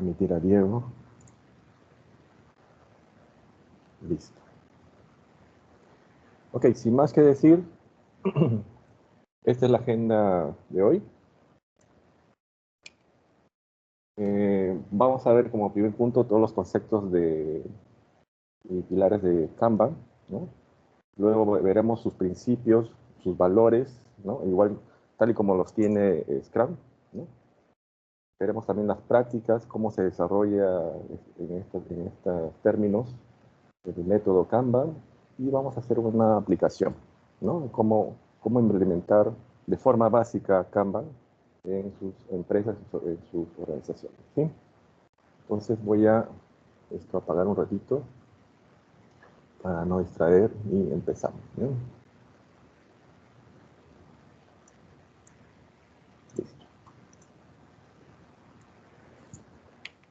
Admitir a Diego. Listo. Ok, sin más que decir, esta es la agenda de hoy. Vamos a ver como primer punto todos los conceptos y pilares de Kanban, ¿no? Luego veremos sus principios, sus valores, ¿no? Igual tal y como los tiene Scrum, ¿no? Veremos también las prácticas, cómo se desarrolla en estos términos el método Kanban, y vamos a hacer una aplicación, ¿no? Cómo implementar de forma básica Kanban en sus empresas, en sus organizaciones, ¿sí? Entonces voy a apagar un ratito para no distraer y empezamos, ¿no? Listo.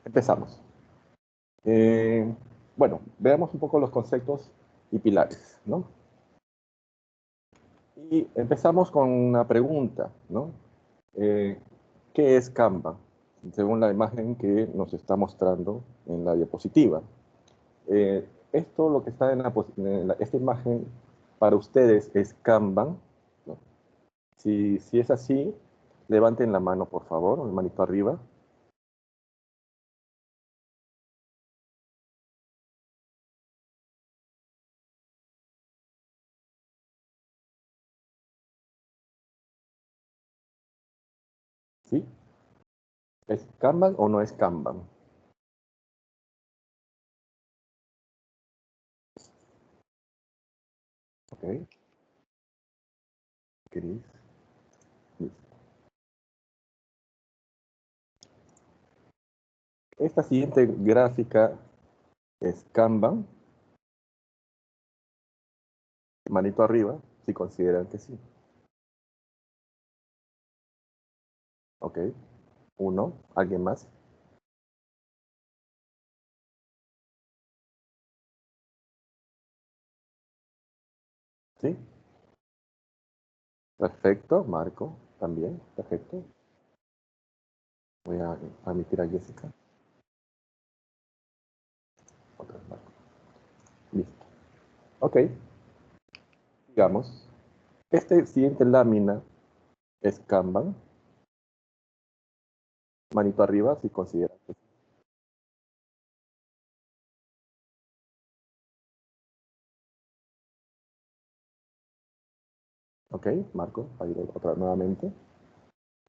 Empezamos. Bueno, veamos un poco los conceptos y pilares, ¿no? Y empezamos con una pregunta, ¿no? ¿Qué es Kanban? Según la imagen que nos está mostrando en la diapositiva. Esto, lo que está en esta imagen, para ustedes es Kanban, ¿no? Si es así, levanten la mano, por favor, el manito arriba. ¿Sí? ¿Es Kanban o no es Kanban? Ok. Cris. Listo. Esta siguiente gráfica es Kanban. Manito arriba, si consideran que sí. Ok. Uno. ¿Alguien más? ¿Sí? Perfecto. Marco, también. Perfecto. Voy a admitir a Jessica. Otra vez Marco. Listo. Ok. Digamos. Esta siguiente lámina es Kanban. Manito arriba, si consideran que sí. Ok. Marco, ahí otra nuevamente.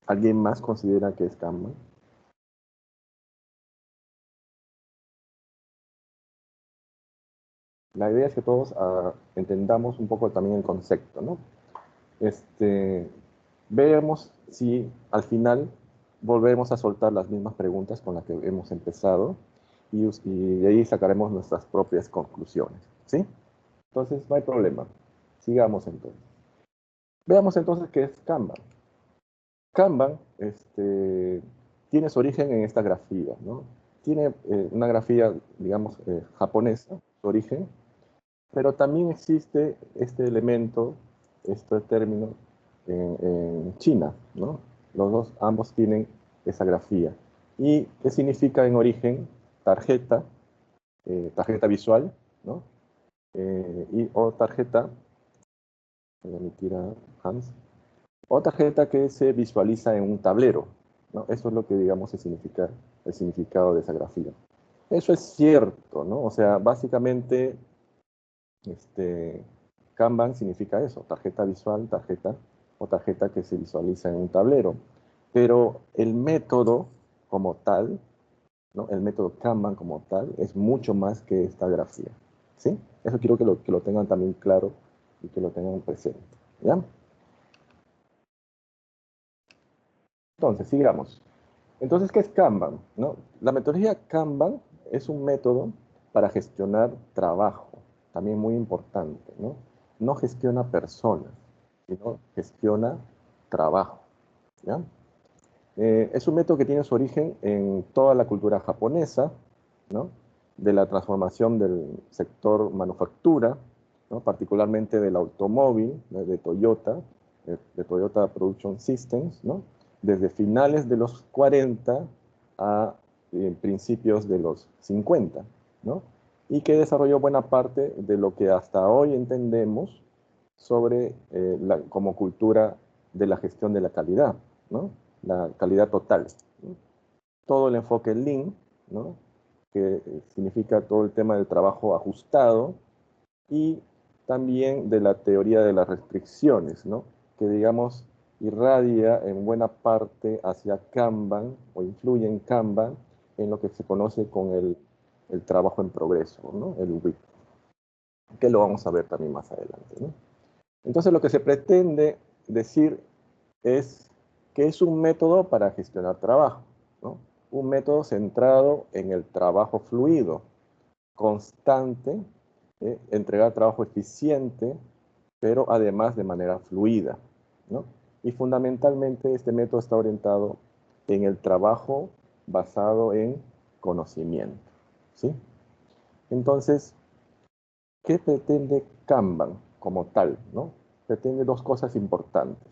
¿Alguien más considera que es Kanban? La idea es que todos entendamos un poco también el concepto, ¿no? Veamos si al final volvemos a soltar las mismas preguntas con las que hemos empezado y de ahí sacaremos nuestras propias conclusiones, ¿sí? Entonces, no hay problema. Sigamos entonces. Veamos entonces qué es Kanban. Kanban tiene su origen en esta grafía, ¿no? Tiene una grafía, digamos, japonesa, su origen, pero también existe este elemento, este término en China, ¿no? Los dos, ambos tienen esa grafía. ¿Y qué significa en origen? Tarjeta, tarjeta visual, ¿no? O tarjeta, voy a emitir a Hans, o tarjeta que se visualiza en un tablero, ¿no? Eso es lo que, digamos, significa el significado de esa grafía. Eso es cierto, ¿no? O sea, básicamente Kanban significa eso, tarjeta visual, tarjeta o tarjeta que se visualiza en un tablero. Pero el método como tal, ¿no? El método Kanban como tal, es mucho más que esta grafía, ¿sí? Eso quiero que lo tengan también claro y que lo tengan presente, ¿ya? Entonces, sigamos. Entonces, ¿qué es Kanban? ¿No? La metodología Kanban es un método para gestionar trabajo, también muy importante, ¿no? No gestiona personas, sino gestiona trabajo, ¿ya? Es un método que tiene su origen en toda la cultura japonesa, ¿no? De la transformación del sector manufactura, ¿no? Particularmente del automóvil, ¿no? De Toyota Production Systems, ¿no? Desde finales de los 40 a principios de los 50, ¿no? Y que desarrolló buena parte de lo que hasta hoy entendemos sobre como cultura de la gestión de la calidad, ¿no? La calidad total, ¿no? Todo el enfoque Lean, ¿no? Que significa todo el tema del trabajo ajustado, y también de la teoría de las restricciones, ¿no? Que digamos irradia en buena parte hacia Kanban o influye en Kanban en lo que se conoce con el trabajo en progreso, ¿no? El WIP, que lo vamos a ver también más adelante, ¿no? Entonces lo que se pretende decir es que es un método para gestionar trabajo, ¿no? Un método centrado en el trabajo fluido, constante, entregar trabajo eficiente, pero además de manera fluida, ¿no? Y fundamentalmente este método está orientado en el trabajo basado en conocimiento, ¿sí? Entonces, ¿qué pretende Kanban como tal, ¿no? Pretende dos cosas importantes.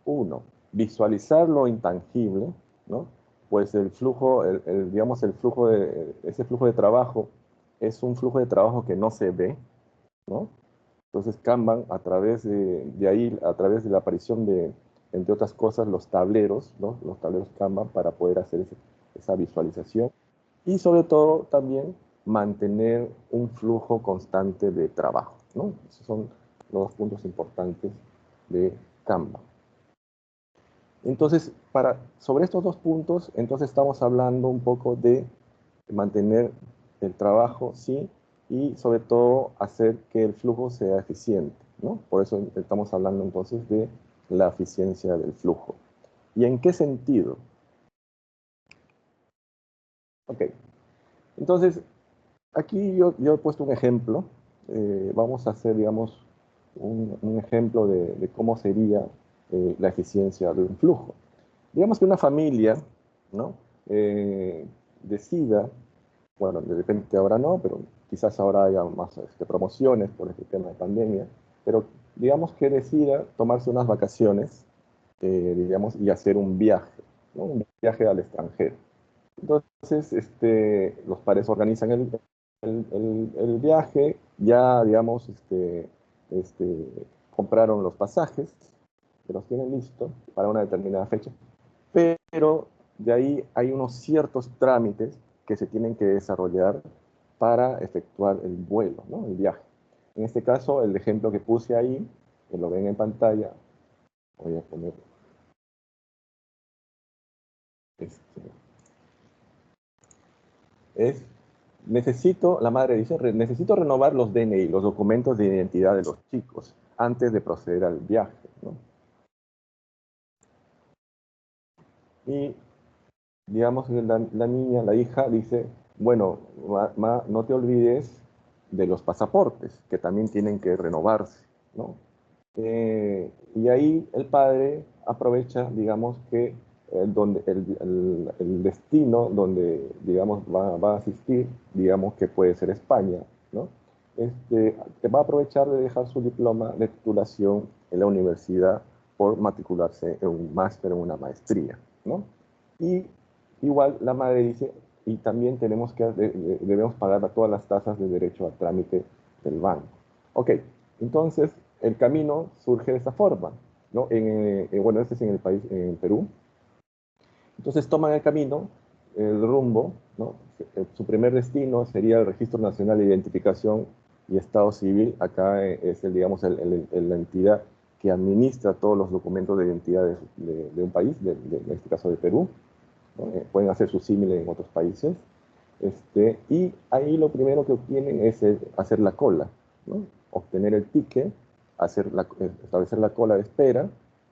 Uno, visualizar lo intangible, ¿no? Pues el flujo, digamos, ese flujo de trabajo es un flujo de trabajo que no se ve, ¿no? Entonces Kanban, a través de ahí, a través de la aparición de, entre otras cosas, los tableros, ¿no? Los tableros Kanban para poder hacer esa visualización. Y sobre todo también mantener un flujo constante de trabajo, ¿no? Esos son los dos puntos importantes de Kanban. Entonces, sobre estos dos puntos, entonces estamos hablando un poco de mantener el trabajo, sí, y sobre todo hacer que el flujo sea eficiente, ¿no? Por eso estamos hablando entonces de la eficiencia del flujo. ¿Y en qué sentido? Ok, entonces aquí yo he puesto un ejemplo. Vamos a hacer, digamos, un ejemplo de cómo sería la eficiencia de un flujo. Digamos que una familia, ¿no? Decida, bueno, de repente ahora no, pero quizás ahora haya más promociones por este tema de pandemia, pero digamos que decida tomarse unas vacaciones, digamos, y hacer un viaje, ¿no? Un viaje al extranjero. Entonces, los padres organizan el viaje, ya, digamos, compraron los pasajes, que los tienen listos para una determinada fecha, pero de ahí hay unos ciertos trámites que se tienen que desarrollar para efectuar el vuelo, ¿no? El viaje. En este caso, el ejemplo que puse ahí, que lo ven en pantalla, voy a poner este, es, la madre dice, necesito renovar los DNI, los documentos de identidad de los chicos, antes de proceder al viaje, ¿no? Y digamos que la niña, la hija, dice, bueno, no te olvides de los pasaportes, que también tienen que renovarse, ¿no? Y ahí el padre aprovecha, digamos, que el destino donde, digamos, va a asistir, digamos que puede ser España, ¿no? Que va a aprovechar de dejar su diploma de titulación en la universidad por matricularse en un máster, en una maestría, ¿no? Y igual la madre dice, y también debemos pagar todas las tasas de derecho al trámite del banco. Ok, entonces el camino surge de esa forma, ¿no? Bueno, este es en el país, en Perú. Entonces toman el camino, el rumbo, ¿no? Su primer destino sería el Registro Nacional de Identificación y Estado Civil. Acá es, digamos, la entidad que administra todos los documentos de identidad de un país, en este caso de Perú, ¿no? Pueden hacer su símil en otros países. Y ahí lo primero que obtienen es hacer la cola, ¿no? Obtener el ticket, establecer la cola de espera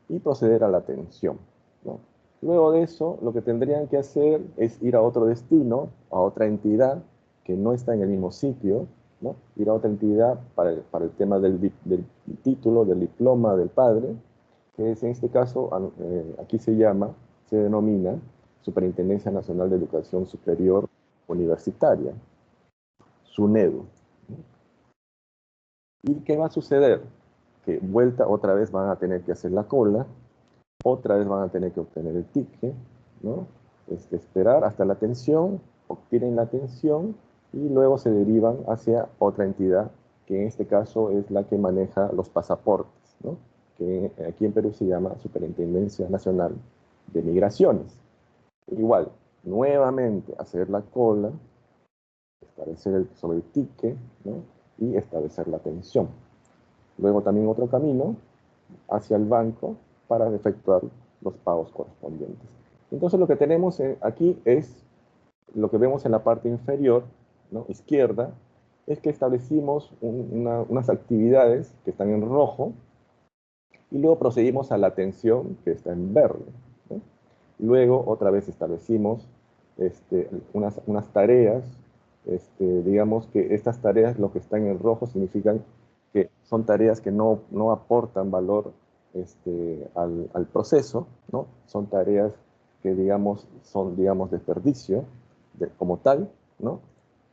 y proceder a la atención, ¿no? Luego de eso, lo que tendrían que hacer es ir a otro destino, a otra entidad que no está en el mismo sitio, ¿no? Ir a otra entidad para el tema del título, del diploma del padre, que es en este caso, aquí se denomina Superintendencia Nacional de Educación Superior Universitaria, SUNEDU. ¿Y qué va a suceder? Que vuelta otra vez van a tener que hacer la cola, otra vez van a tener que obtener el ticket, ¿no? Esperar hasta la atención obtienen la atención y luego se derivan hacia otra entidad, que en este caso es la que maneja los pasaportes, ¿no? Que aquí en Perú se llama Superintendencia Nacional de Migraciones. Igual, nuevamente hacer la cola, establecer sobre el ticket, ¿no? Y establecer la atención. Luego también otro camino hacia el banco para efectuar los pagos correspondientes. Entonces lo que tenemos aquí es lo que vemos en la parte inferior, ¿no? Izquierda, es que establecimos unas actividades que están en rojo y luego procedimos a la atención que está en verde, ¿no? Luego otra vez establecimos unas tareas, digamos que estas tareas, lo que están en rojo, significan que son tareas que no aportan valor al proceso, ¿no? Son tareas que, digamos, son, digamos, desperdicio como tal, ¿no?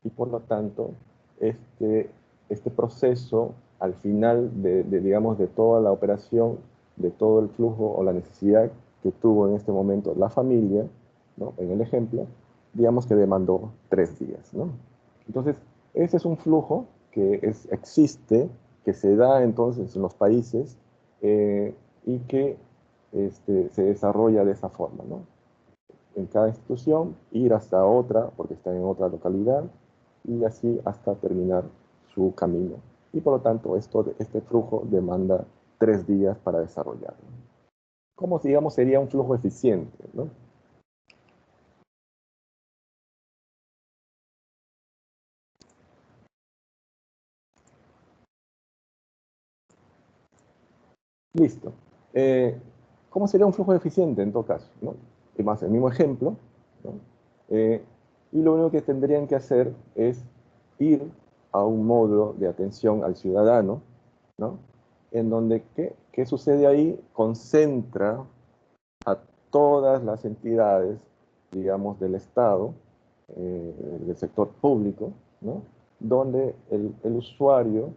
Y por lo tanto, este proceso, al final digamos, de toda la operación, de todo el flujo o la necesidad que tuvo en este momento la familia, ¿no? En el ejemplo, digamos que demandó 3 días, ¿no? Entonces, ese es un flujo que existe, que se da entonces en los países y que se desarrolla de esa forma, ¿no? En cada institución, ir hasta otra, porque está en otra localidad, y así hasta terminar su camino. Y por lo tanto, este flujo demanda 3 días para desarrollarlo. ¿Cómo, digamos, sería un flujo eficiente, ¿no? Listo. ¿Cómo sería un flujo eficiente en todo caso, ¿no? Y más el mismo ejemplo, ¿no? Y lo único que tendrían que hacer es ir a un módulo de atención al ciudadano, ¿no? En donde, ¿qué sucede ahí? Concentra a todas las entidades, digamos, del Estado, del sector público, ¿no? Donde el usuario,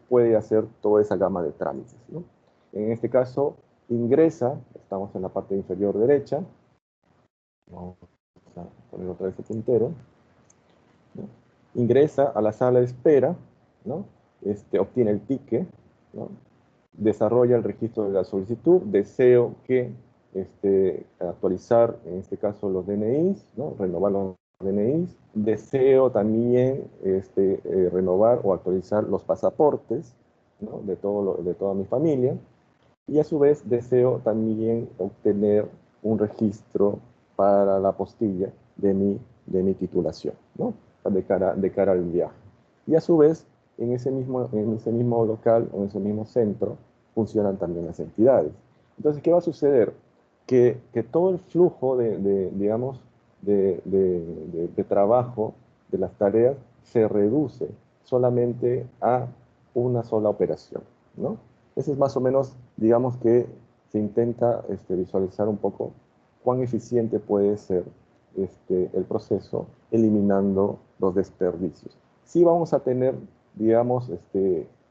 puede hacer toda esa gama de trámites, ¿no? En este caso, ingresa, estamos en la parte inferior derecha, vamos a poner otra vez el puntero, ¿no? Ingresa a la sala de espera, ¿no? Obtiene el ticket, ¿no? Desarrolla el registro de la solicitud, deseo que actualizar, en este caso, los DNIs, ¿no? Renovar los DNIs, deseo también renovar o actualizar los pasaportes, ¿no? De toda mi familia, y a su vez deseo también obtener un registro para la apostilla de mi titulación, ¿no? De cara al viaje. Y a su vez, en ese mismo local, en ese mismo centro, funcionan también las entidades. Entonces, ¿qué va a suceder? Que todo el flujo digamos, de trabajo, de las tareas, se reduce solamente a una sola operación, ¿no? Ese es más o menos, digamos que se intenta visualizar un poco cuán eficiente puede ser el proceso eliminando los desperdicios. Sí vamos a tener, digamos,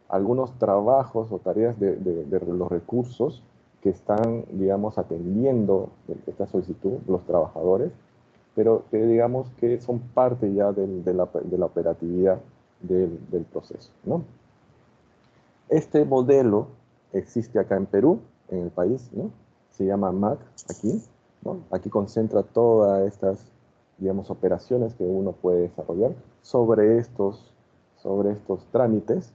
algunos trabajos o tareas de los recursos que están, digamos, atendiendo esta solicitud, los trabajadores, pero que digamos que son parte ya de la operatividad del proceso, ¿no? Este modelo existe acá en Perú, en el país, ¿no? Se llama MAC aquí, ¿no? Aquí concentra todas estas, digamos, operaciones que uno puede desarrollar sobre estos trámites.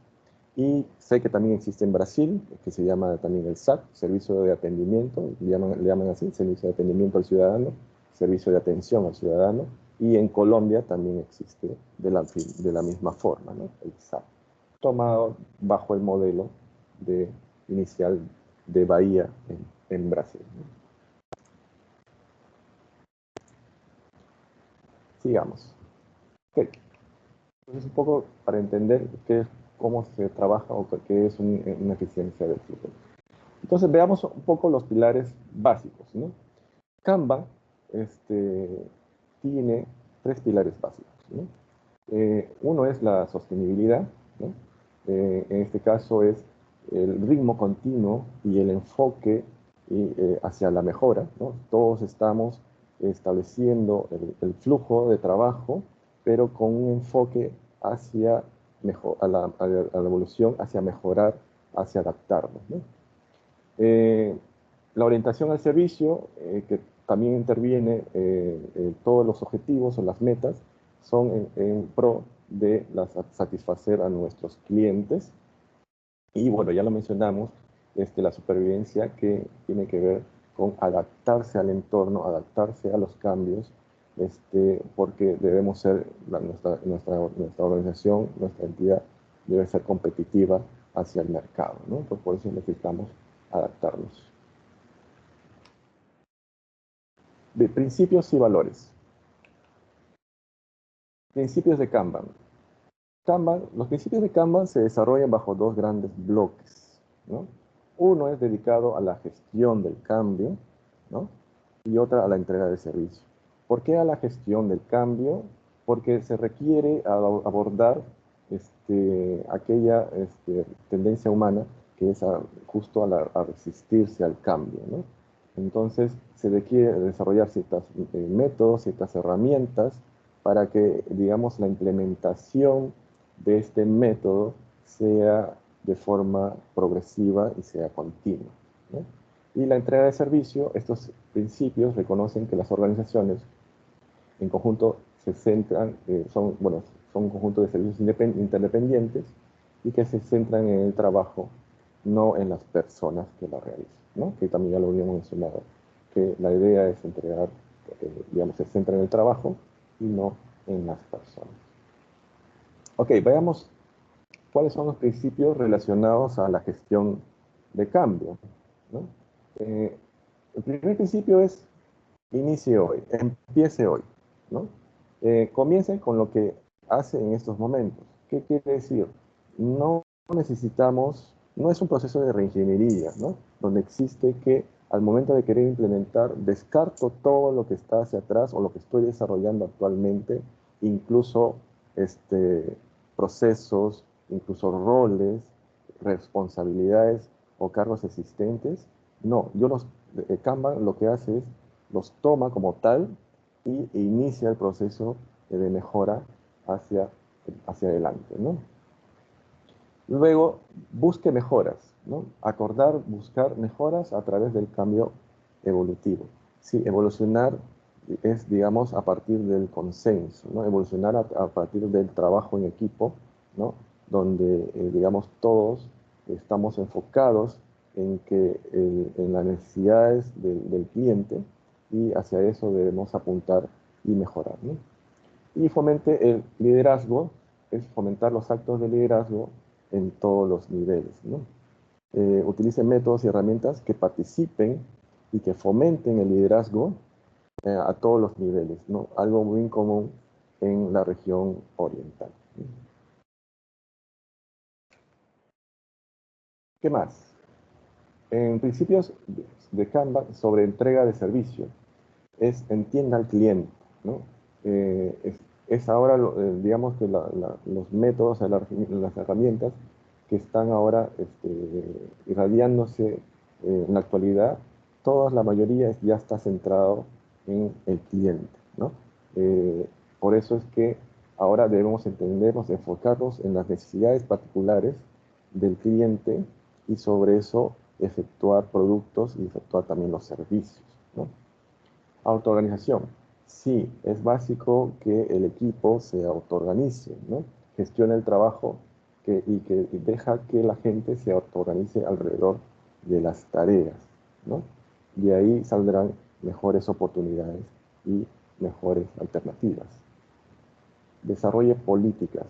Y sé que también existe en Brasil, que se llama también el SAT, Servicio de Atendimiento, le llaman así, Servicio de Atendimiento al Ciudadano, Servicio de Atención al Ciudadano. Y en Colombia también existe de la misma forma, ¿no? El SAT, tomado bajo el modelo inicial de Bahía en Brasil. Sigamos. Okay. Entonces, un poco para entender cómo se trabaja o qué es una eficiencia del flujo. Entonces, veamos un poco los pilares básicos, ¿no? Kanban tiene 3 pilares básicos, ¿no? Uno es la sostenibilidad, ¿no? En este caso es el ritmo continuo y el enfoque hacia la mejora, ¿no? Todos estamos estableciendo el flujo de trabajo, pero con un enfoque hacia a la evolución, hacia mejorar, hacia adaptarnos, ¿no? La orientación al servicio, que también interviene todos los objetivos o las metas, son en pro de satisfacer a nuestros clientes. Y bueno, ya lo mencionamos, la supervivencia que tiene que ver con adaptarse al entorno, adaptarse a los cambios, porque debemos ser, nuestra organización, nuestra entidad debe ser competitiva hacia el mercado, ¿no? Por eso necesitamos adaptarnos. De principios y valores. Principios de Kanban. Los principios de Kanban se desarrollan bajo dos grandes bloques, ¿no? Uno es dedicado a la gestión del cambio, ¿no? Y otra a la entrega de servicio. ¿Por qué a la gestión del cambio? Porque se requiere abordar aquella tendencia humana que es justo a resistirse al cambio, ¿no? Entonces se requiere desarrollar ciertos métodos, ciertas herramientas para que, digamos, la implementación de este método sea de forma progresiva y sea continua, ¿no? Y la entrega de servicio, estos principios reconocen que las organizaciones en conjunto se centran, son un conjunto de servicios interdependientes y que se centran en el trabajo, no en las personas que la realizan, ¿no? Que también ya lo habíamos mencionado, que la idea es entregar, digamos, se centra en el trabajo y no en las personas. Ok, veamos cuáles son los principios relacionados a la gestión de cambio, ¿no? El primer principio es inicie hoy, empiece hoy, ¿no? Comience con lo que hace en estos momentos. ¿Qué quiere decir? No necesitamos, no es un proceso de reingeniería, ¿no? Donde existe que al momento de querer implementar, descarto todo lo que está hacia atrás o lo que estoy desarrollando actualmente, incluso procesos, incluso roles, responsabilidades o cargos existentes. No, Kanban lo que hace es los toma como tal e inicia el proceso de mejora hacia adelante, ¿no? Luego, busque mejoras, ¿no? Acordar, buscar mejoras a través del cambio evolutivo. Sí, evolucionar es, digamos, a partir del consenso, ¿no? Evolucionar a partir del trabajo en equipo, ¿no? Donde, digamos, todos estamos enfocados en las necesidades del cliente y hacia eso debemos apuntar y mejorar, ¿no? Y fomente el liderazgo, es fomentar los actos de liderazgo en todos los niveles, ¿no? Utilice métodos y herramientas que participen y que fomenten el liderazgo a todos los niveles, ¿no? Algo muy común en la región oriental. ¿Qué más? En principios de Kanban sobre entrega de servicio, es entienda al cliente, ¿no? Es ahora, digamos que los métodos, las herramientas que están ahora irradiándose en la actualidad, la mayoría ya está centrado en el cliente, ¿no? Por eso es que ahora debemos entendernos, enfocarnos en las necesidades particulares del cliente y sobre eso efectuar productos y efectuar también los servicios, ¿no? Autoorganización. Sí, es básico que el equipo se autoorganice, ¿no? Gestione el trabajo y deja que la gente se autoorganice alrededor de las tareas, ¿no? Y ahí saldrán mejores oportunidades y mejores alternativas. Desarrolle políticas.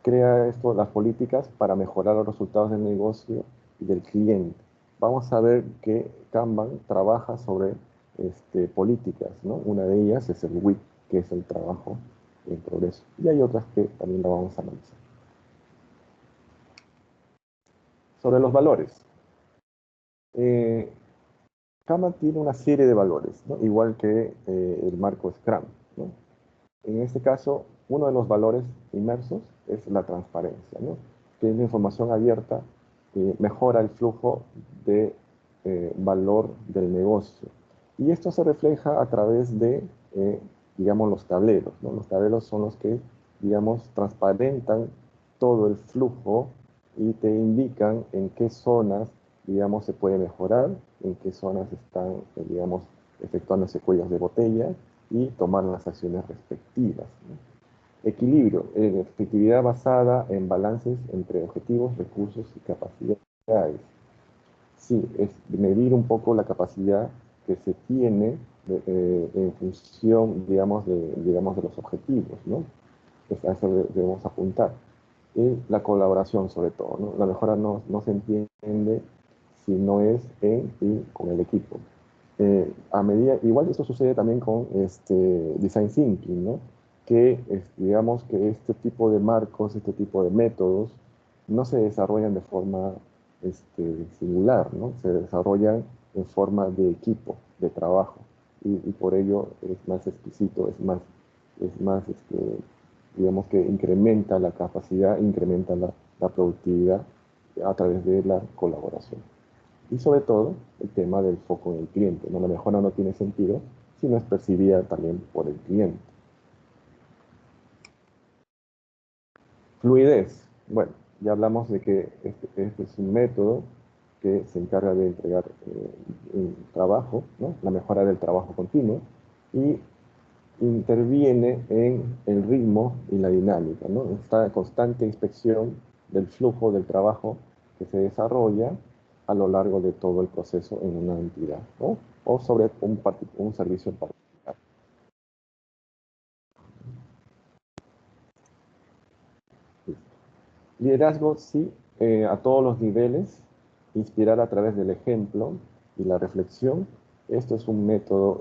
Crea las políticas para mejorar los resultados del negocio y del cliente. Vamos a ver que Kanban trabaja sobre políticas, ¿no? Una de ellas es el WIP, que es el trabajo en progreso. Y hay otras que también la vamos a analizar. Sobre los valores. Kanban tiene una serie de valores, ¿no? Igual que el marco Scrum, ¿no? En este caso, uno de los valores inmersos es la transparencia, ¿no? Que es la información abierta que mejora el flujo de valor del negocio. Y esto se refleja a través de, digamos, los tableros, ¿no? Los tableros son los que, digamos, transparentan todo el flujo y te indican en qué zonas, digamos, se puede mejorar, en qué zonas están, digamos, efectuándose cuellos de botella y tomar las acciones respectivas, ¿no? Equilibrio, efectividad basada en balances entre objetivos, recursos y capacidades. Sí, es medir un poco la capacidad que se tiene en función, digamos, de los objetivos, ¿no? A eso debemos apuntar. Y la colaboración, sobre todo, ¿no? La mejora no se entiende si no es en y con el equipo. A medida, igual esto sucede también con design thinking, ¿no? Que digamos que este tipo de marcos, este tipo de métodos, no se desarrollan de forma singular, ¿no? Se desarrollan en forma de equipo, de trabajo, y por ello es más exquisito, digamos que incrementa la capacidad, incrementa la productividad a través de la colaboración. Y sobre todo, el tema del foco en el cliente, ¿no? La mejora no tiene sentido si no es percibida también por el cliente. Fluidez. Bueno, ya hablamos de que este es un método que se encarga de entregar un trabajo, ¿no? La mejora del trabajo continuo, y interviene en el ritmo y la dinámica, ¿no? Esta constante inspección del flujo del trabajo que se desarrolla a lo largo de todo el proceso en una entidad, ¿no? O sobre un servicio en particular. Liderazgo, sí, a todos los niveles, inspirar a través del ejemplo y la reflexión. Esto es un método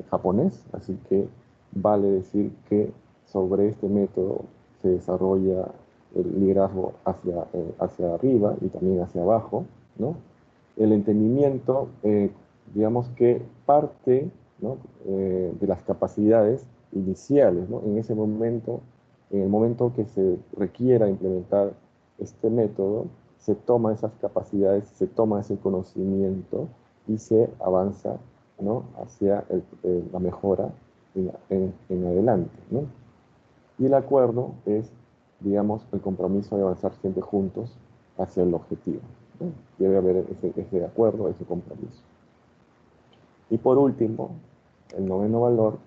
japonés, así que vale decir que sobre este método se desarrolla el liderazgo hacia arriba y también hacia abajo, ¿no? El entendimiento, digamos que parte, ¿no? De las capacidades iniciales, ¿no? En el momento que se requiera implementar este método, se toma esas capacidades, se toma ese conocimiento y se avanza, ¿no? Hacia la mejora en adelante, ¿no? Y el acuerdo es, digamos, el compromiso de avanzar siempre juntos hacia el objetivo, ¿no? Debe haber ese acuerdo, ese compromiso. Y por último, el noveno valor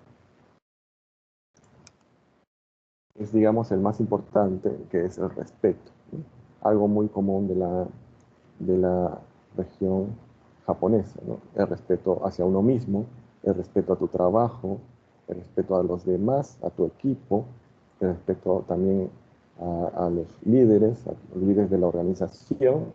es, digamos, el más importante, que es el respeto, ¿no? Algo muy común de la región japonesa, ¿no? El respeto hacia uno mismo, el respeto a tu trabajo, el respeto a los demás, a tu equipo, el respeto también a los líderes de la organización,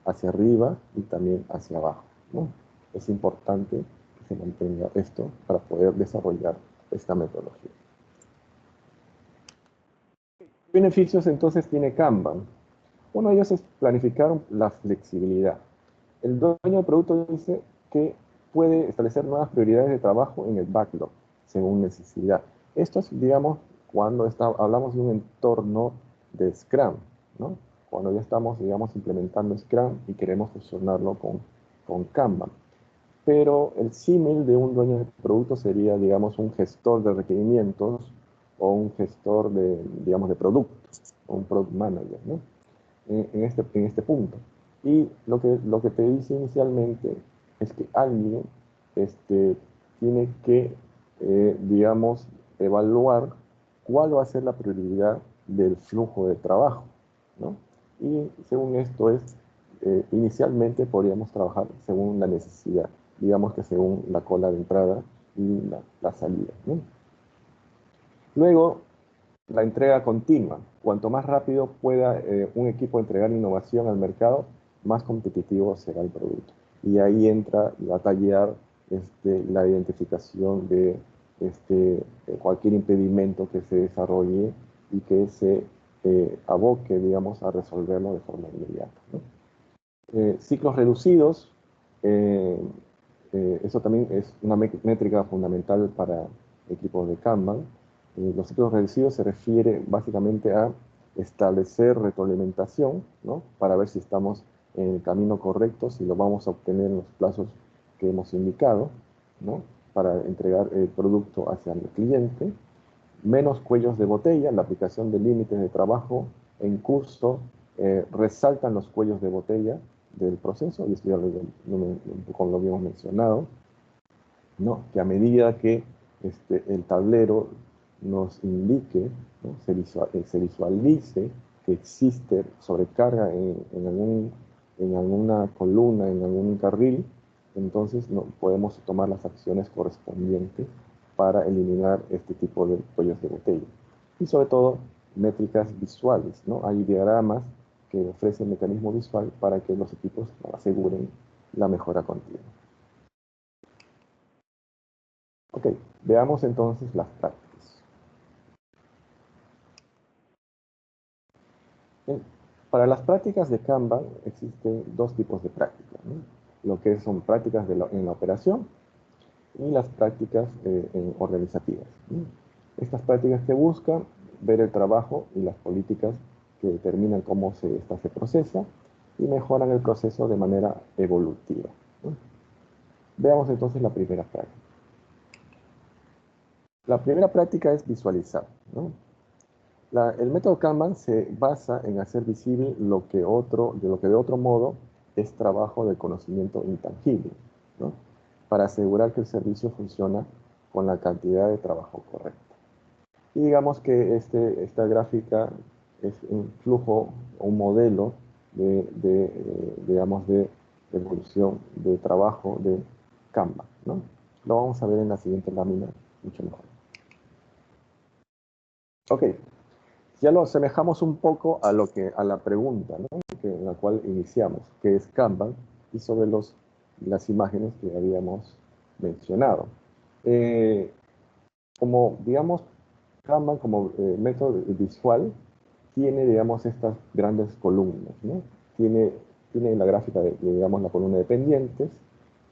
hacia arriba y también hacia abajo, ¿no? Es importante que se mantenga esto para poder desarrollar esta metodología. ¿Qué beneficios entonces tiene Kanban? Uno de ellos es planificar la flexibilidad. El dueño del producto dice que puede establecer nuevas prioridades de trabajo en el backlog, según necesidad. Esto es, digamos, cuando hablamos de un entorno de Scrum, ¿no? Cuando ya estamos, digamos, implementando Scrum y queremos fusionarlo con Kanban. Pero el símil de un dueño de producto sería, digamos, un gestor de requerimientos o un gestor digamos, de productos, o un product manager, ¿no? En este punto. Y lo que te dice inicialmente es que alguien tiene que, digamos, evaluar cuál va a ser la prioridad del flujo de trabajo, ¿no? Y según esto inicialmente podríamos trabajar según la necesidad, digamos que según la cola de entrada y la salida, ¿no? Luego, la entrega continua. Cuanto más rápido pueda un equipo entregar innovación al mercado, más competitivo será el producto. Y ahí entra a tallar la identificación de cualquier impedimento que se desarrolle y que se aboque, digamos, a resolverlo de forma inmediata, ¿no? Ciclos reducidos, eh, eso también es una métrica fundamental para equipos de Kanban. Los ciclos reducidos se refiere básicamente a establecer retroalimentación, ¿no? Para ver si estamos en el camino correcto, si lo vamos a obtener en los plazos que hemos indicado. ¿no? Para entregar el producto hacia el cliente, menos cuellos de botella, la aplicación de límites de trabajo en curso resaltan los cuellos de botella del proceso, y esto ya un poco lo habíamos mencionado, ¿no? Que a medida que el tablero nos indique, ¿no? Se visualice que existe sobrecarga en alguna columna, en algún carril, entonces no, podemos tomar las acciones correspondientes para eliminar este tipo de cuellos de botella. Y sobre todo, métricas visuales, ¿no? Hay diagramas que ofrecen mecanismo visual para que los equipos aseguren la mejora continua. Ok, veamos entonces las prácticas. Bien, para las prácticas de Kanban existen dos tipos de prácticas, ¿no? Lo que son prácticas en la operación y las prácticas organizativas, ¿no? Estas prácticas que buscan ver el trabajo y las políticas que determinan cómo esta se procesa y mejoran el proceso de manera evolutiva, ¿no? Veamos entonces la primera práctica. La primera práctica es visualizar, ¿no? El método Kanban se basa en hacer visible lo que de otro modo es trabajo de conocimiento intangible, ¿no? Para asegurar que el servicio funciona con la cantidad de trabajo correcta. Y digamos que esta gráfica es un flujo, un modelo digamos, de evolución de trabajo de Kanban, ¿no? Lo vamos a ver en la siguiente lámina mucho mejor. Ok, ya lo asemejamos un poco a la pregunta, ¿no? En la cual iniciamos, que es Kanban, y sobre las imágenes que habíamos mencionado. Como, digamos, Kanban como método visual tiene, digamos, estas grandes columnas, ¿no? Tiene la gráfica digamos, la columna de pendientes,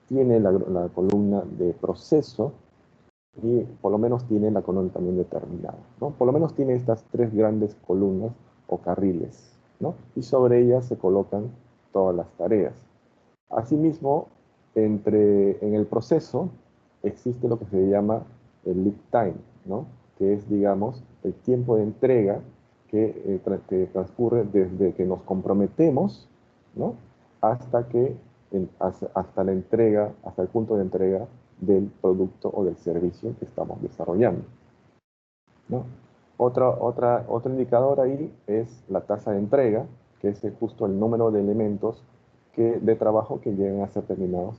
tiene la columna de proceso, y por lo menos tiene la columna también determinada, ¿no? Por lo menos tiene estas tres grandes columnas o carriles, ¿no? Y sobre ellas se colocan todas las tareas. Asimismo, en el proceso existe lo que se llama el lead time, ¿no? Que es, digamos, el tiempo de entrega que transcurre desde que nos comprometemos, ¿no? Hasta hasta la entrega, hasta el punto de entrega del producto o del servicio que estamos desarrollando, ¿no? Otro indicador ahí es la tasa de entrega, que es justo el número de elementos de trabajo que llegan a ser terminados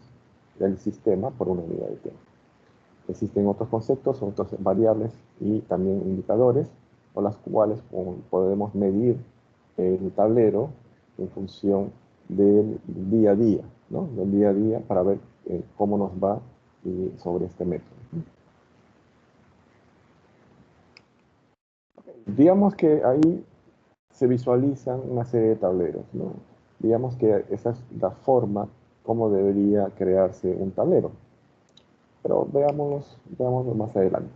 del sistema por una unidad de tiempo. Existen otros conceptos, otras variables y también indicadores, por las cuales podemos medir el tablero en función del día a día, ¿no? Del día a día para ver cómo nos va sobre este método. Digamos que ahí se visualizan una serie de tableros, ¿no? Digamos que esa es la forma como debería crearse un tablero. Pero veámoslo más adelante.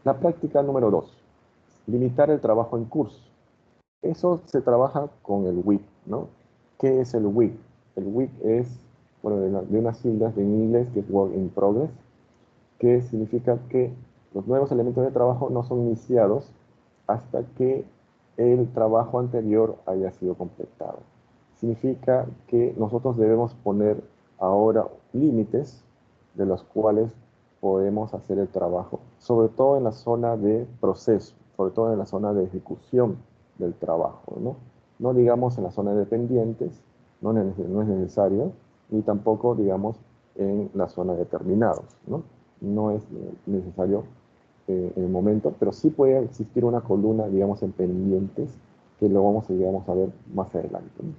La práctica número 2. Limitar el trabajo en curso. Eso se trabaja con el WIP, ¿no? ¿Qué es el WIP? El WIP es, bueno, de unas siglas en inglés que es Work in Progress, que significa que los nuevos elementos de trabajo no son iniciados hasta que el trabajo anterior haya sido completado. Significa que nosotros debemos poner ahora límites de los cuales podemos hacer el trabajo, sobre todo en la zona de proceso, sobre todo en la zona de ejecución del trabajo, ¿no? No digamos en la zona de dependientes, no es necesario, ni tampoco, digamos, en la zona de terminados, ¿no? No es necesario en el momento, pero sí puede existir una columna, digamos, en pendientes, que lo vamos a ver más adelante, ¿no?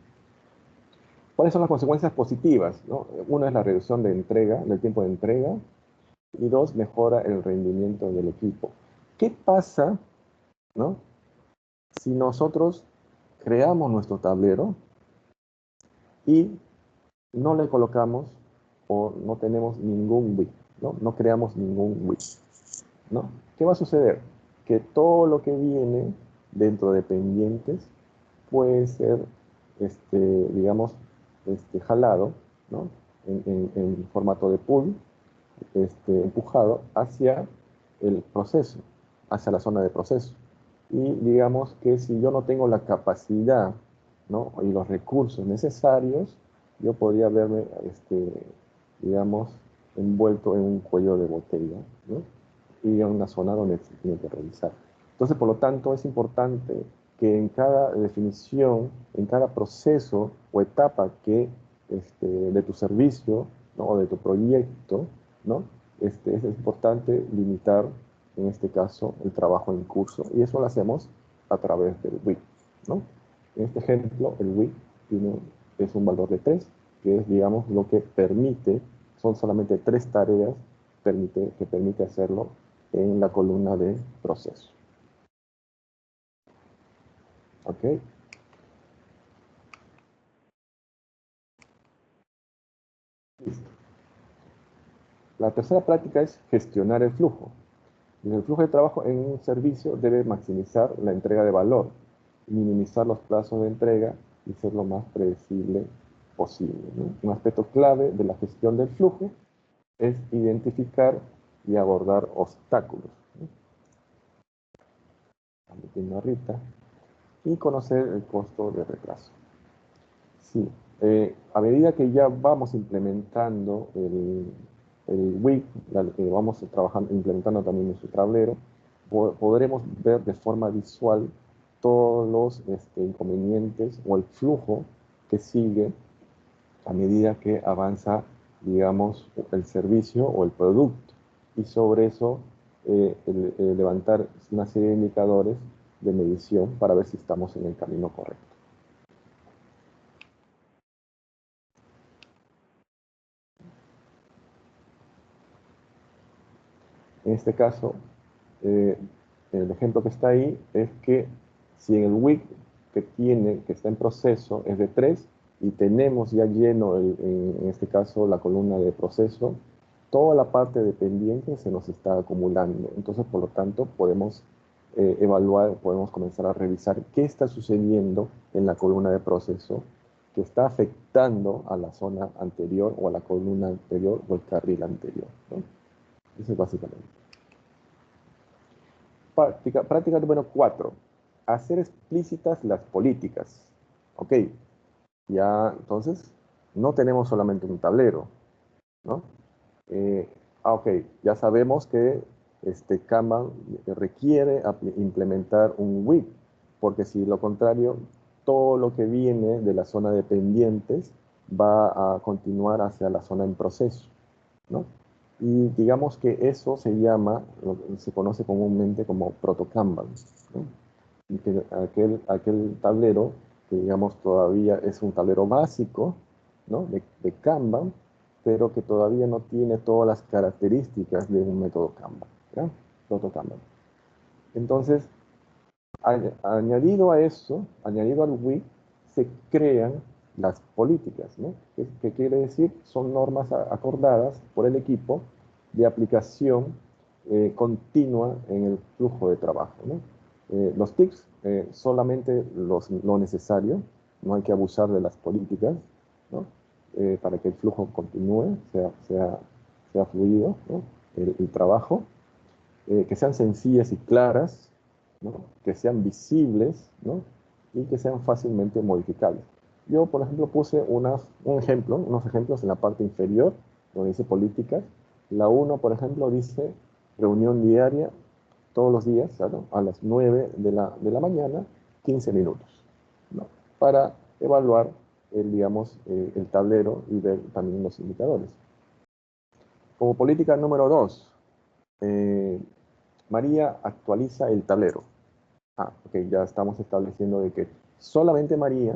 ¿Cuáles son las consecuencias positivas, ¿no? Una es la reducción de entrega, del tiempo de entrega, y dos, mejora el rendimiento del equipo. ¿Qué pasa, ¿no? Si nosotros creamos nuestro tablero y no le colocamos o no tenemos ningún WIP, ¿no? No creamos ningún WIP, ¿no? ¿Qué va a suceder? Que todo lo que viene dentro de pendientes puede ser, digamos, jalado, ¿no? En formato de pool, empujado hacia el proceso, hacia la zona de proceso. Y digamos que si yo no tengo la capacidad, ¿no?, y los recursos necesarios, yo podría verme, digamos, envuelto en un cuello de botella, ¿no?, y en una zona donde se tiene que revisar. Entonces, por lo tanto, es importante que en cada definición, en cada proceso o etapa de tu servicio, ¿no?, o de tu proyecto, ¿no?, es importante limitar, en este caso, el trabajo en curso, y eso lo hacemos a través del WIC, ¿no? En este ejemplo, el WIC es un valor de 3, que es, digamos, lo que permite, son solamente 3 tareas que permite hacerlo en la columna de proceso. ¿Ok? Listo. La tercera práctica es gestionar el flujo. El flujo de trabajo en un servicio debe maximizar la entrega de valor, minimizar los plazos de entrega y ser lo más predecible posible, ¿no? Un aspecto clave de la gestión del flujo es identificar y abordar obstáculos, ¿no?, y conocer el costo de retraso. Sí, a medida que ya vamos implementando el WIC, vamos trabajando, implementando también nuestro tablero, podremos ver de forma visual todos los inconvenientes o el flujo que sigue a medida que avanza, digamos, el servicio o el producto. Y sobre eso, levantar una serie de indicadores de medición para ver si estamos en el camino correcto. En este caso, el ejemplo que está ahí es que si en el WIC que está en proceso es de 3 y tenemos ya lleno, en este caso, la columna de proceso, toda la parte de pendiente se nos está acumulando. Entonces, por lo tanto, podemos evaluar, podemos comenzar a revisar qué está sucediendo en la columna de proceso que está afectando a la zona anterior o a la columna anterior o el carril anterior, ¿no? Eso es básicamente. Práctica número 4. Hacer explícitas las políticas. Ok, ya entonces no tenemos solamente un tablero, ¿no? Ok, ya sabemos que Kanban requiere implementar un WIC, porque si lo contrario, todo lo que viene de la zona de pendientes va a continuar hacia la zona en proceso, ¿no? Y digamos que eso se llama, se conoce comúnmente como proto-Kanban, ¿no? Y que aquel tablero, que digamos todavía es un tablero básico, ¿no?, de Kanban, pero que todavía no tiene todas las características de un método Kanban, ¿ya? Proto-Kanban. Entonces, añadido a eso, añadido al WIC, se crean las políticas, ¿no? ¿Qué quiere decir? Son normas acordadas por el equipo de aplicación continua en el flujo de trabajo, ¿no? Los tips, solamente lo necesario, no hay que abusar de las políticas, ¿no? Para que el flujo continúe, sea fluido, ¿no?, el trabajo, que sean sencillas y claras, ¿no?, que sean visibles, ¿no?, y que sean fácilmente modificables. Yo, por ejemplo, puse unos ejemplos en la parte inferior, donde dice políticas. La 1, por ejemplo, dice reunión diaria, todos los días, ¿no?, a las 9 de la mañana, 15 minutos, ¿no?, para evaluar el tablero y ver también los indicadores. Como política número 2, María actualiza el tablero. Ok, ya estamos estableciendo de que solamente María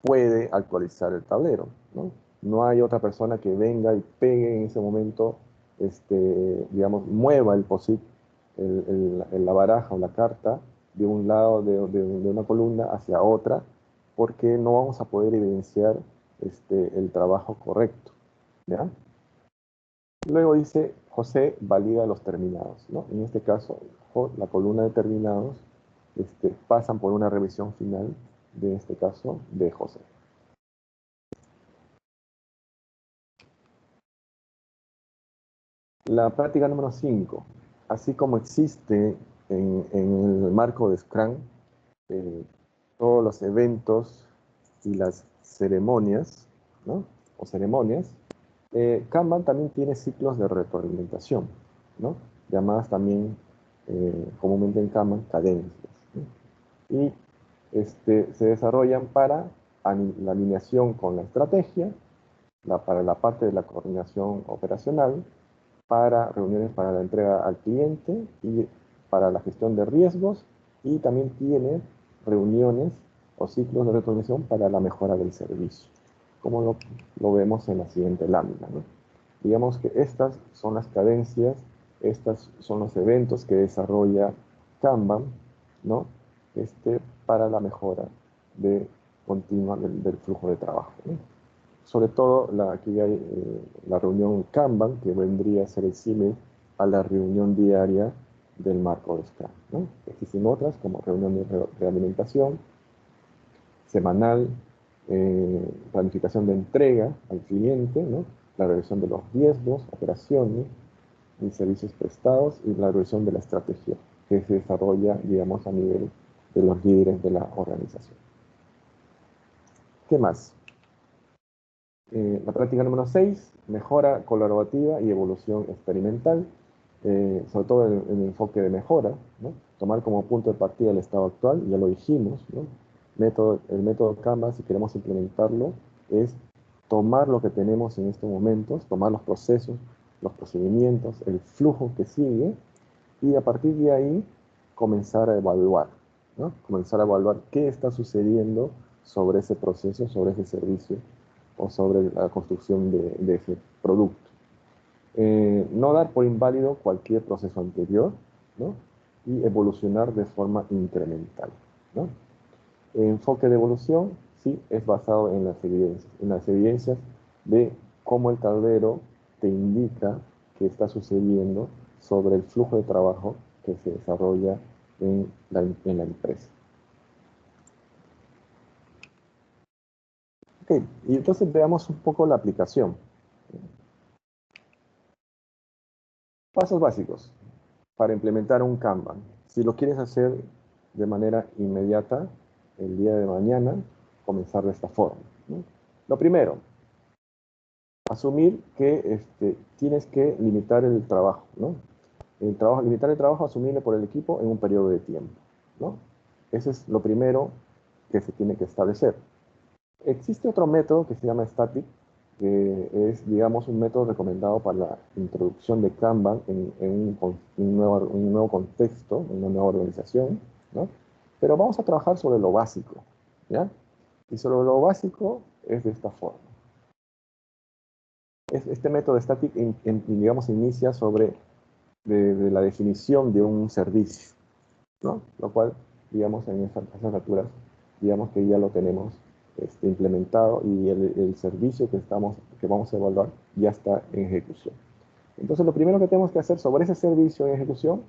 puede actualizar el tablero, ¿no? No hay otra persona que venga y pegue en ese momento, digamos, mueva el POSIT, la baraja o la carta de un lado de una columna hacia otra, porque no vamos a poder evidenciar el trabajo correcto, ¿ya? Luego dice, José valida los terminados, ¿no? En este caso, la columna de terminados pasan por una revisión final, de este caso, de José. La práctica número 5. Así como existe en el marco de Scrum, eh, todos los eventos y las ceremonias, ¿no? O ceremonias, Kanban también tiene ciclos de retroalimentación, ¿no? Llamadas también comúnmente en Kanban cadencias, ¿no? Y se desarrollan para la alineación con la estrategia, para la parte de la coordinación operacional, para reuniones para la entrega al cliente y para la gestión de riesgos, y también tiene reuniones o ciclos de retroalimentación para la mejora del servicio, como lo vemos en la siguiente lámina, ¿no? Digamos que estas son las cadencias, estos son los eventos que desarrolla Kanban, ¿no? Para la mejora continua del flujo de trabajo, ¿no? Sobre todo, aquí hay la reunión Kanban, que vendría a ser el símil a la reunión diaria del marco de Scrum, ¿no? Existen otras, como reunión de realimentación, semanal, planificación de entrega al cliente, ¿no? La revisión de los riesgos, operaciones y servicios prestados, y la revisión de la estrategia que se desarrolla, digamos, a nivel de los líderes de la organización. ¿Qué más? La práctica número 6, mejora colaborativa y evolución experimental, sobre todo en el enfoque de mejora, ¿no? Tomar como punto de partida el estado actual, ya lo dijimos, ¿no? El método Kanban, si queremos implementarlo, es tomar lo que tenemos en estos momentos, tomar los procesos, los procedimientos, el flujo que sigue, y a partir de ahí comenzar a evaluar, ¿no? Comenzar a evaluar qué está sucediendo sobre ese proceso, sobre ese servicio o sobre la construcción de ese producto. No dar por inválido cualquier proceso anterior, ¿no? Y evolucionar de forma incremental, ¿no? El enfoque de evolución, sí, es basado en las evidencias de cómo el tablero te indica qué está sucediendo sobre el flujo de trabajo que se desarrolla en la empresa. Ok, y entonces veamos un poco la aplicación. Pasos básicos para implementar un Kanban. Si lo quieres hacer de manera inmediata, el día de mañana, comenzar de esta forma, ¿no? Lo primero, asumir que tienes que limitar el trabajo, ¿no? Limitar el trabajo asumible por el equipo en un periodo de tiempo, ¿no? Ese es lo primero que se tiene que establecer. Existe otro método que se llama Static, que es, digamos, un método recomendado para la introducción de Kanban en un nuevo contexto, en una nueva organización, ¿no? Pero vamos a trabajar sobre lo básico, ¿ya? Y sobre lo básico es de esta forma. Este método Static, digamos, inicia sobre de la definición de un servicio, ¿no? Lo cual, digamos, en esas alturas, digamos que ya lo tenemos implementado, y el servicio que vamos a evaluar ya está en ejecución. Entonces, lo primero que tenemos que hacer sobre ese servicio en ejecución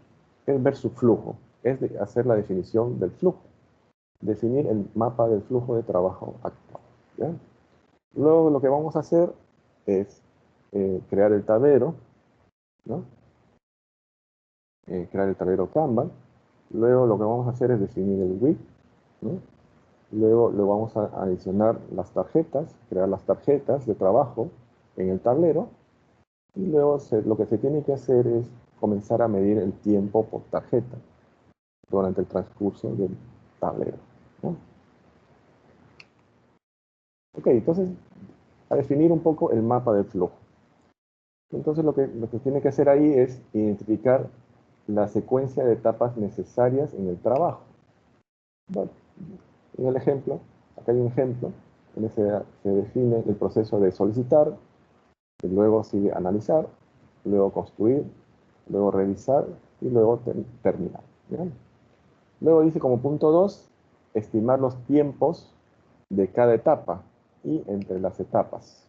es ver su flujo, es hacer la definición del flujo, definir el mapa del flujo de trabajo actual, ¿ya? Luego, lo que vamos a hacer es crear el tablero, ¿no? Crear el tablero Kanban. Luego, lo que vamos a hacer es definir el WIP, ¿no? Luego le vamos a adicionar las tarjetas, crear las tarjetas de trabajo en el tablero, y luego lo que se tiene que hacer es comenzar a medir el tiempo por tarjeta durante el transcurso del tablero, ¿no? Ok, entonces, a definir un poco el mapa del flujo. Entonces, lo que tiene que hacer ahí es identificar la secuencia de etapas necesarias en el trabajo. Bueno, en el ejemplo, acá hay un ejemplo, donde se define el proceso de solicitar, y luego sigue analizar, luego construir, luego revisar y luego terminar. ¿Bien? Luego dice como punto 2, estimar los tiempos de cada etapa y entre las etapas.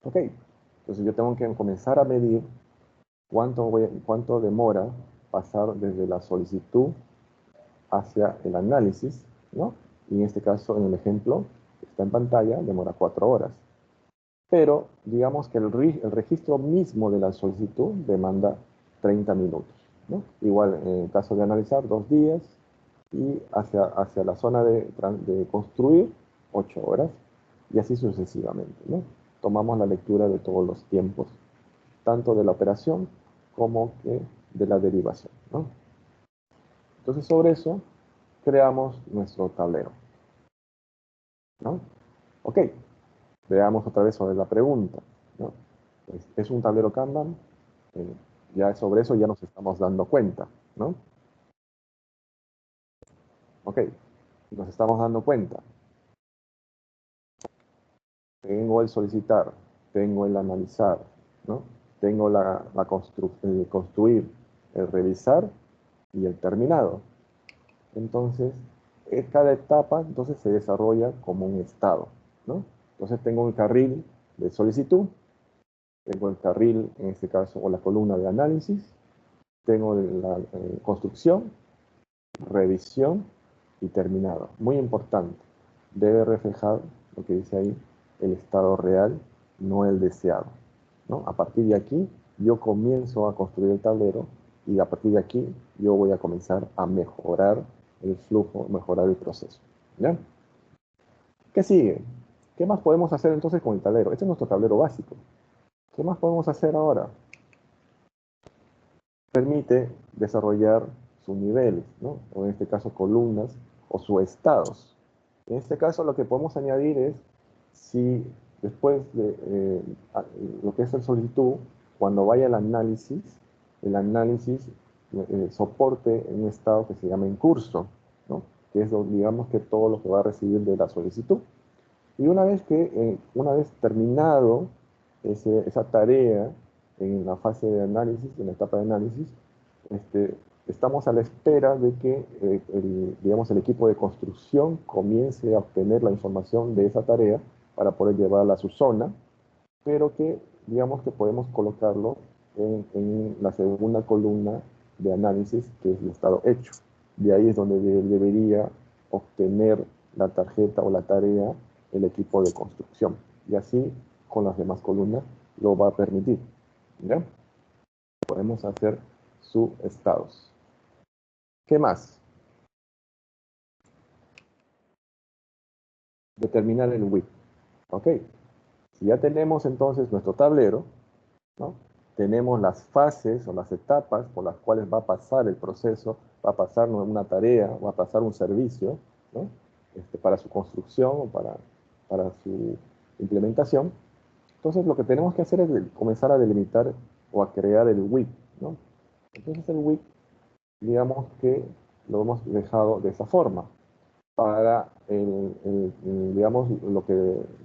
Ok, entonces yo tengo que comenzar a medir cuánto demora pasar desde la solicitud hacia el análisis, ¿no? Y en este caso, en el ejemplo que está en pantalla, demora 4 horas. pero digamos que el registro mismo de la solicitud demanda 30 minutos, ¿no? Igual, en el caso de analizar, 2 días, y hacia la zona de construir, 8 horas, y así sucesivamente, ¿no? Tomamos la lectura de todos los tiempos, tanto de la operación como de la derivación, ¿no? Entonces, sobre eso, creamos nuestro tablero, ¿no? Ok, veamos otra vez sobre la pregunta, ¿no? ¿Es un tablero Kanban? Ya sobre eso ya nos estamos dando cuenta, ¿no? Ok, nos estamos dando cuenta. Tengo el solicitar, tengo el analizar, ¿no? Tengo el construir, el revisar y el terminado. Entonces, cada etapa entonces se desarrolla como un estado, ¿no? Entonces tengo el carril de solicitud, tengo el carril, en este caso, o la columna de análisis, tengo la construcción, revisión y terminado. Muy importante, debe reflejar lo que dice ahí, el estado real, no el deseado, ¿no? A partir de aquí, yo comienzo a construir el tablero y a partir de aquí, yo voy a comenzar a mejorar el flujo, mejorar el proceso, ¿ya? ¿Qué sigue? ¿Qué más podemos hacer entonces con el tablero? Este es nuestro tablero básico. ¿Qué más podemos hacer ahora? Permite desarrollar sus niveles, ¿no? O en este caso columnas o sus estados. En este caso lo que podemos añadir es si después de lo que es el solicitud, cuando vaya al análisis, el análisis soporte un estado que se llama en curso, ¿no? Que es, digamos, que todo lo que va a recibir de la solicitud. Y una vez terminado esa tarea en la fase de análisis, en la etapa de análisis, estamos a la espera de que digamos, el equipo de construcción comience a obtener la información de esa tarea para poder llevarla a su zona, pero que digamos que podemos colocarlo en la segunda columna de análisis, que es el estado hecho. De ahí es donde debería obtener la tarjeta o la tarea el equipo de construcción. Y así con las demás columnas lo va a permitir. ¿Ya? Podemos hacer sus estados. ¿Qué más? Determinar el width. Ok. Si ya tenemos entonces nuestro tablero, ¿no? Tenemos las fases o las etapas por las cuales va a pasar el proceso, va a pasar una tarea, va a pasar un servicio, ¿no? Para su construcción o para su implementación. Entonces lo que tenemos que hacer es comenzar a delimitar o a crear el WIP, ¿no? Entonces el WIP, digamos que lo hemos dejado de esa forma para digamos,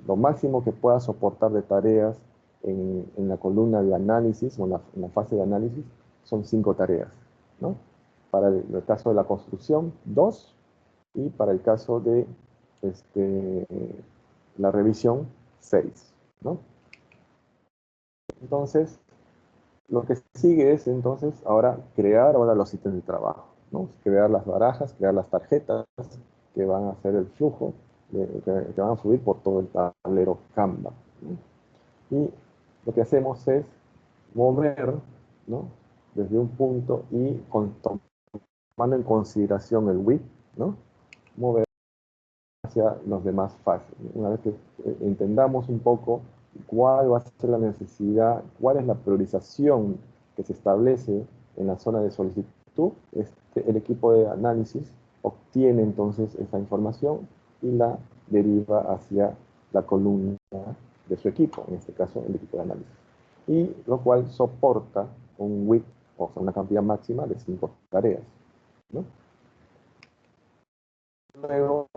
lo máximo que pueda soportar de tareas en la columna de análisis o en la fase de análisis son 5 tareas, ¿no? Para el caso de la construcción, 2, y para el caso de la revisión, 6, ¿no? Entonces, lo que sigue es entonces ahora crear ahora los ítems de trabajo, ¿no? Crear las barajas, crear las tarjetas que van a hacer el flujo, que van a fluir por todo el tablero Canva, ¿no? Y lo que hacemos es mover, ¿no? Desde un punto y tomando en consideración el width, ¿no? Mover hacia los demás fases. Una vez que entendamos un poco cuál va a ser la necesidad, cuál es la priorización que se establece en la zona de solicitud, el equipo de análisis obtiene entonces esa información y la deriva hacia la columna de su equipo, en este caso el equipo de análisis. Y lo cual soporta un width, o sea, una cantidad máxima de 5 tareas, ¿no? Luego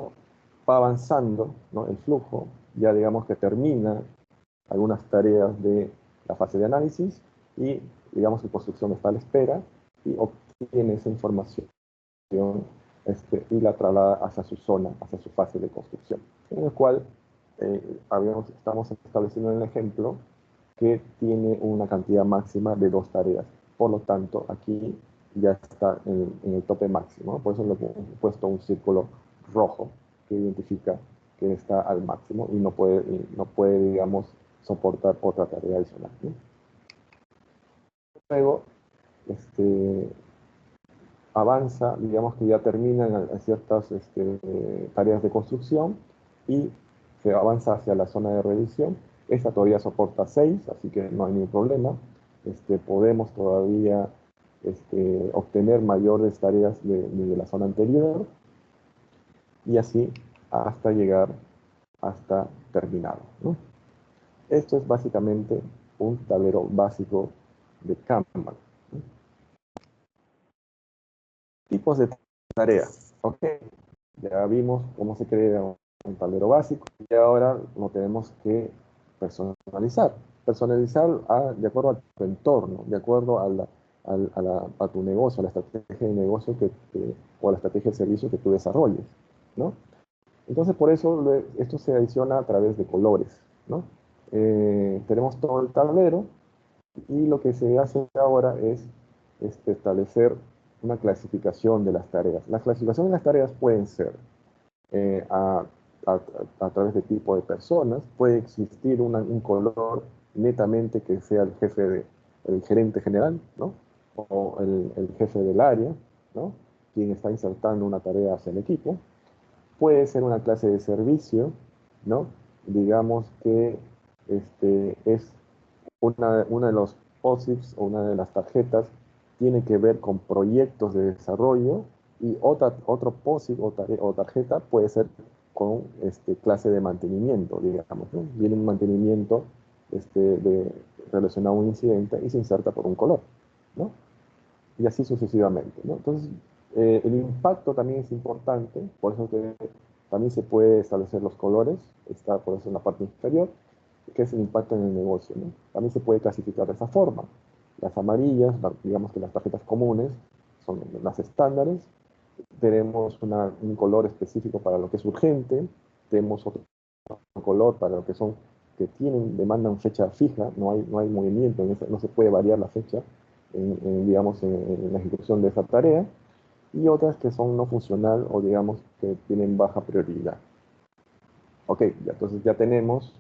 va avanzando, ¿no? El flujo, ya digamos que termina algunas tareas de la fase de análisis y digamos que construcción está a la espera y obtiene esa información y la traslada hacia su zona, hacia su fase de construcción, en el cual estamos estableciendo en el ejemplo que tiene una cantidad máxima de 2 tareas. Por lo tanto, aquí ya está en el tope máximo, ¿no? Por eso le he puesto un círculo rojo que identifica que está al máximo y no puede digamos, soportar otra tarea adicional, ¿no? Luego, avanza, digamos que ya terminan ciertas tareas de construcción y se avanza hacia la zona de revisión. Esta todavía soporta 6, así que no hay ningún problema. Podemos todavía obtener mayores tareas de la zona anterior y así hasta llegar hasta terminado, ¿no? Esto es básicamente un tablero básico de Kanban. Tipos de tareas. Ok, ya vimos cómo se crea un tablero básico y ahora lo tenemos que personalizar. Personalizar de acuerdo a tu entorno, de acuerdo a tu negocio, a la estrategia de negocio o a la estrategia de servicio que tú desarrolles, ¿no? Entonces, por eso esto se adiciona a través de colores, ¿no? Tenemos todo el tablero y lo que se hace ahora es establecer una clasificación de las tareas. La clasificación de las tareas pueden ser a través de tipo de personas, puede existir un color netamente que sea el gerente general, ¿no? O el jefe del área, ¿no? Quien está insertando una tarea hacia el equipo. Puede ser una clase de servicio, ¿no? Digamos que es una de los POSITs o una de las tarjetas tiene que ver con proyectos de desarrollo y otro POSIT o tarjeta puede ser con clase de mantenimiento, digamos, ¿no? Viene un mantenimiento relacionado a un incidente y se inserta por un color, ¿no? Y así sucesivamente, ¿no? Entonces, el impacto también es importante, por eso que también se puede establecer los colores, está por eso en la parte inferior, que es el impacto en el negocio, ¿no? También se puede clasificar de esa forma. Las amarillas, digamos que las tarjetas comunes, son las estándares. Tenemos un color específico para lo que es urgente. Tenemos otro color para lo que son que demandan fecha fija. No hay movimiento, no se puede variar la fecha digamos, en la ejecución de esa tarea. Y otras que son no funcional o digamos que tienen baja prioridad. Ok, entonces ya tenemos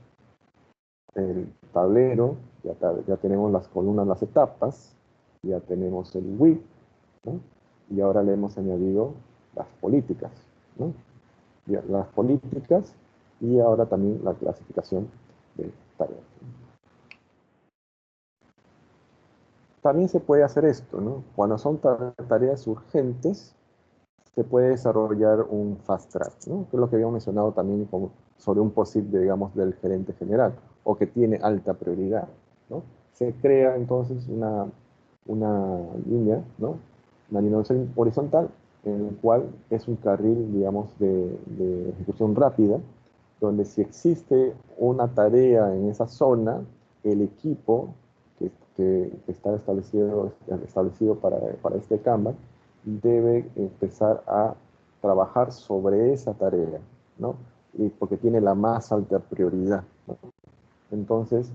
el tablero, ya tenemos las columnas, las etapas, ya tenemos el WIP, ¿no? Y ahora le hemos añadido las políticas, ¿no? Ya, las políticas y ahora también la clasificación de tareas. También se puede hacer esto, ¿no? Cuando son tareas urgentes, se puede desarrollar un fast track, ¿no? Que es lo que habíamos mencionado también sobre un POSIT, digamos, del gerente general, o que tiene alta prioridad, ¿no? Se crea entonces una línea, ¿no? Una línea horizontal, en el cual es un carril, digamos, de ejecución rápida, donde si existe una tarea en esa zona, el equipo que está establecido para este Kanban debe empezar a trabajar sobre esa tarea, ¿no? Y porque tiene la más alta prioridad, ¿no? Entonces,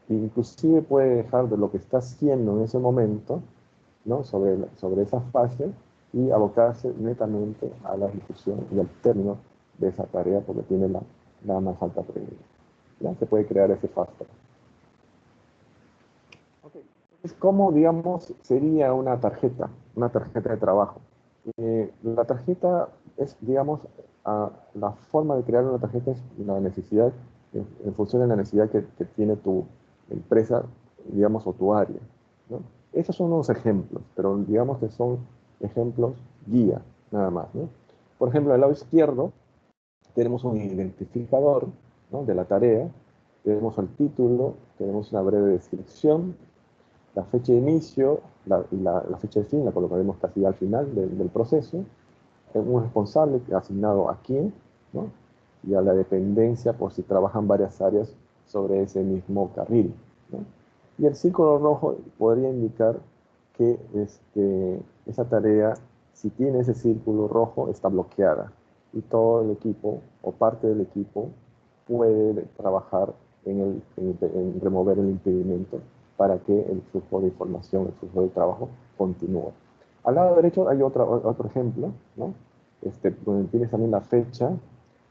inclusive puede dejar de lo que está haciendo en ese momento, ¿no? Sobre esa fase y abocarse netamente a la ejecución y al término de esa tarea porque tiene la más alta prioridad. ¿Ya? Se puede crear ese fast track. Okay. Entonces, ¿cómo, digamos, sería una tarjeta de trabajo? La tarjeta es, digamos, la forma de crear una tarjeta es la necesidad, en función de la necesidad que tiene tu empresa, digamos, o tu área, ¿no? Esos son unos ejemplos, pero digamos que son ejemplos guía, nada más, ¿no? Por ejemplo, al lado izquierdo tenemos un identificador, ¿no? De la tarea, tenemos el título, tenemos una breve descripción, la fecha de inicio y la fecha de fin la colocaremos casi al final del proceso, un responsable asignado a quién, ¿no? Y a la dependencia por si trabajan varias áreas sobre ese mismo carril, ¿no? Y el círculo rojo podría indicar que esa tarea, si tiene ese círculo rojo, está bloqueada y todo el equipo o parte del equipo puede trabajar en remover el impedimento para que el flujo de información, el flujo de trabajo continúe. Al lado derecho hay otro ejemplo, ¿no? Donde tienes también la fecha,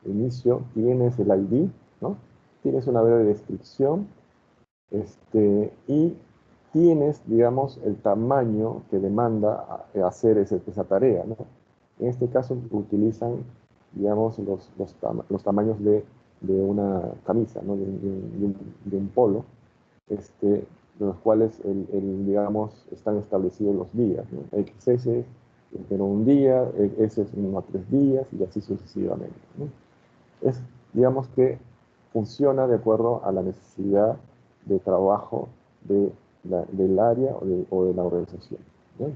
inicio, tienes el ID, ¿no? tienes una breve descripción, y tienes, digamos, el tamaño que demanda hacer esa tarea, ¿no? En este caso utilizan, digamos, los tamaños de una camisa, ¿no? De un polo, los cuales, digamos, están establecidos los días, ¿no? XS pero un día, S es 1 a 3 días y así sucesivamente, ¿no? Es, digamos que funciona de acuerdo a la necesidad de trabajo del área o de la organización, ¿no?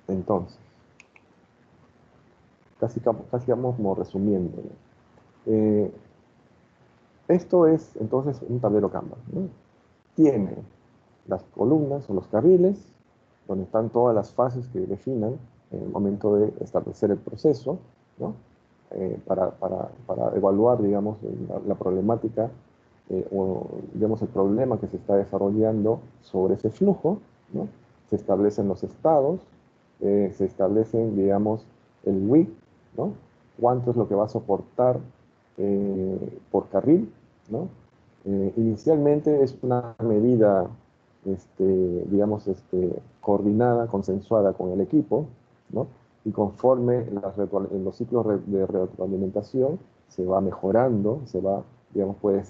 Entonces, casi vamos como resumiendo, ¿no? Esto es entonces un tablero Kanban, ¿no? Tiene las columnas o los carriles, donde están todas las fases que definan en el momento de establecer el proceso, ¿no? Para evaluar, digamos, la problemática o, digamos, el problema que se está desarrollando sobre ese flujo, ¿no? Se establecen los estados, se establecen, digamos, el WIG, ¿no? Cuánto es lo que va a soportar por carril, ¿no? Inicialmente es una medida, digamos, coordinada, consensuada con el equipo, ¿no? Y conforme en los ciclos de retroalimentación se va mejorando, digamos, puede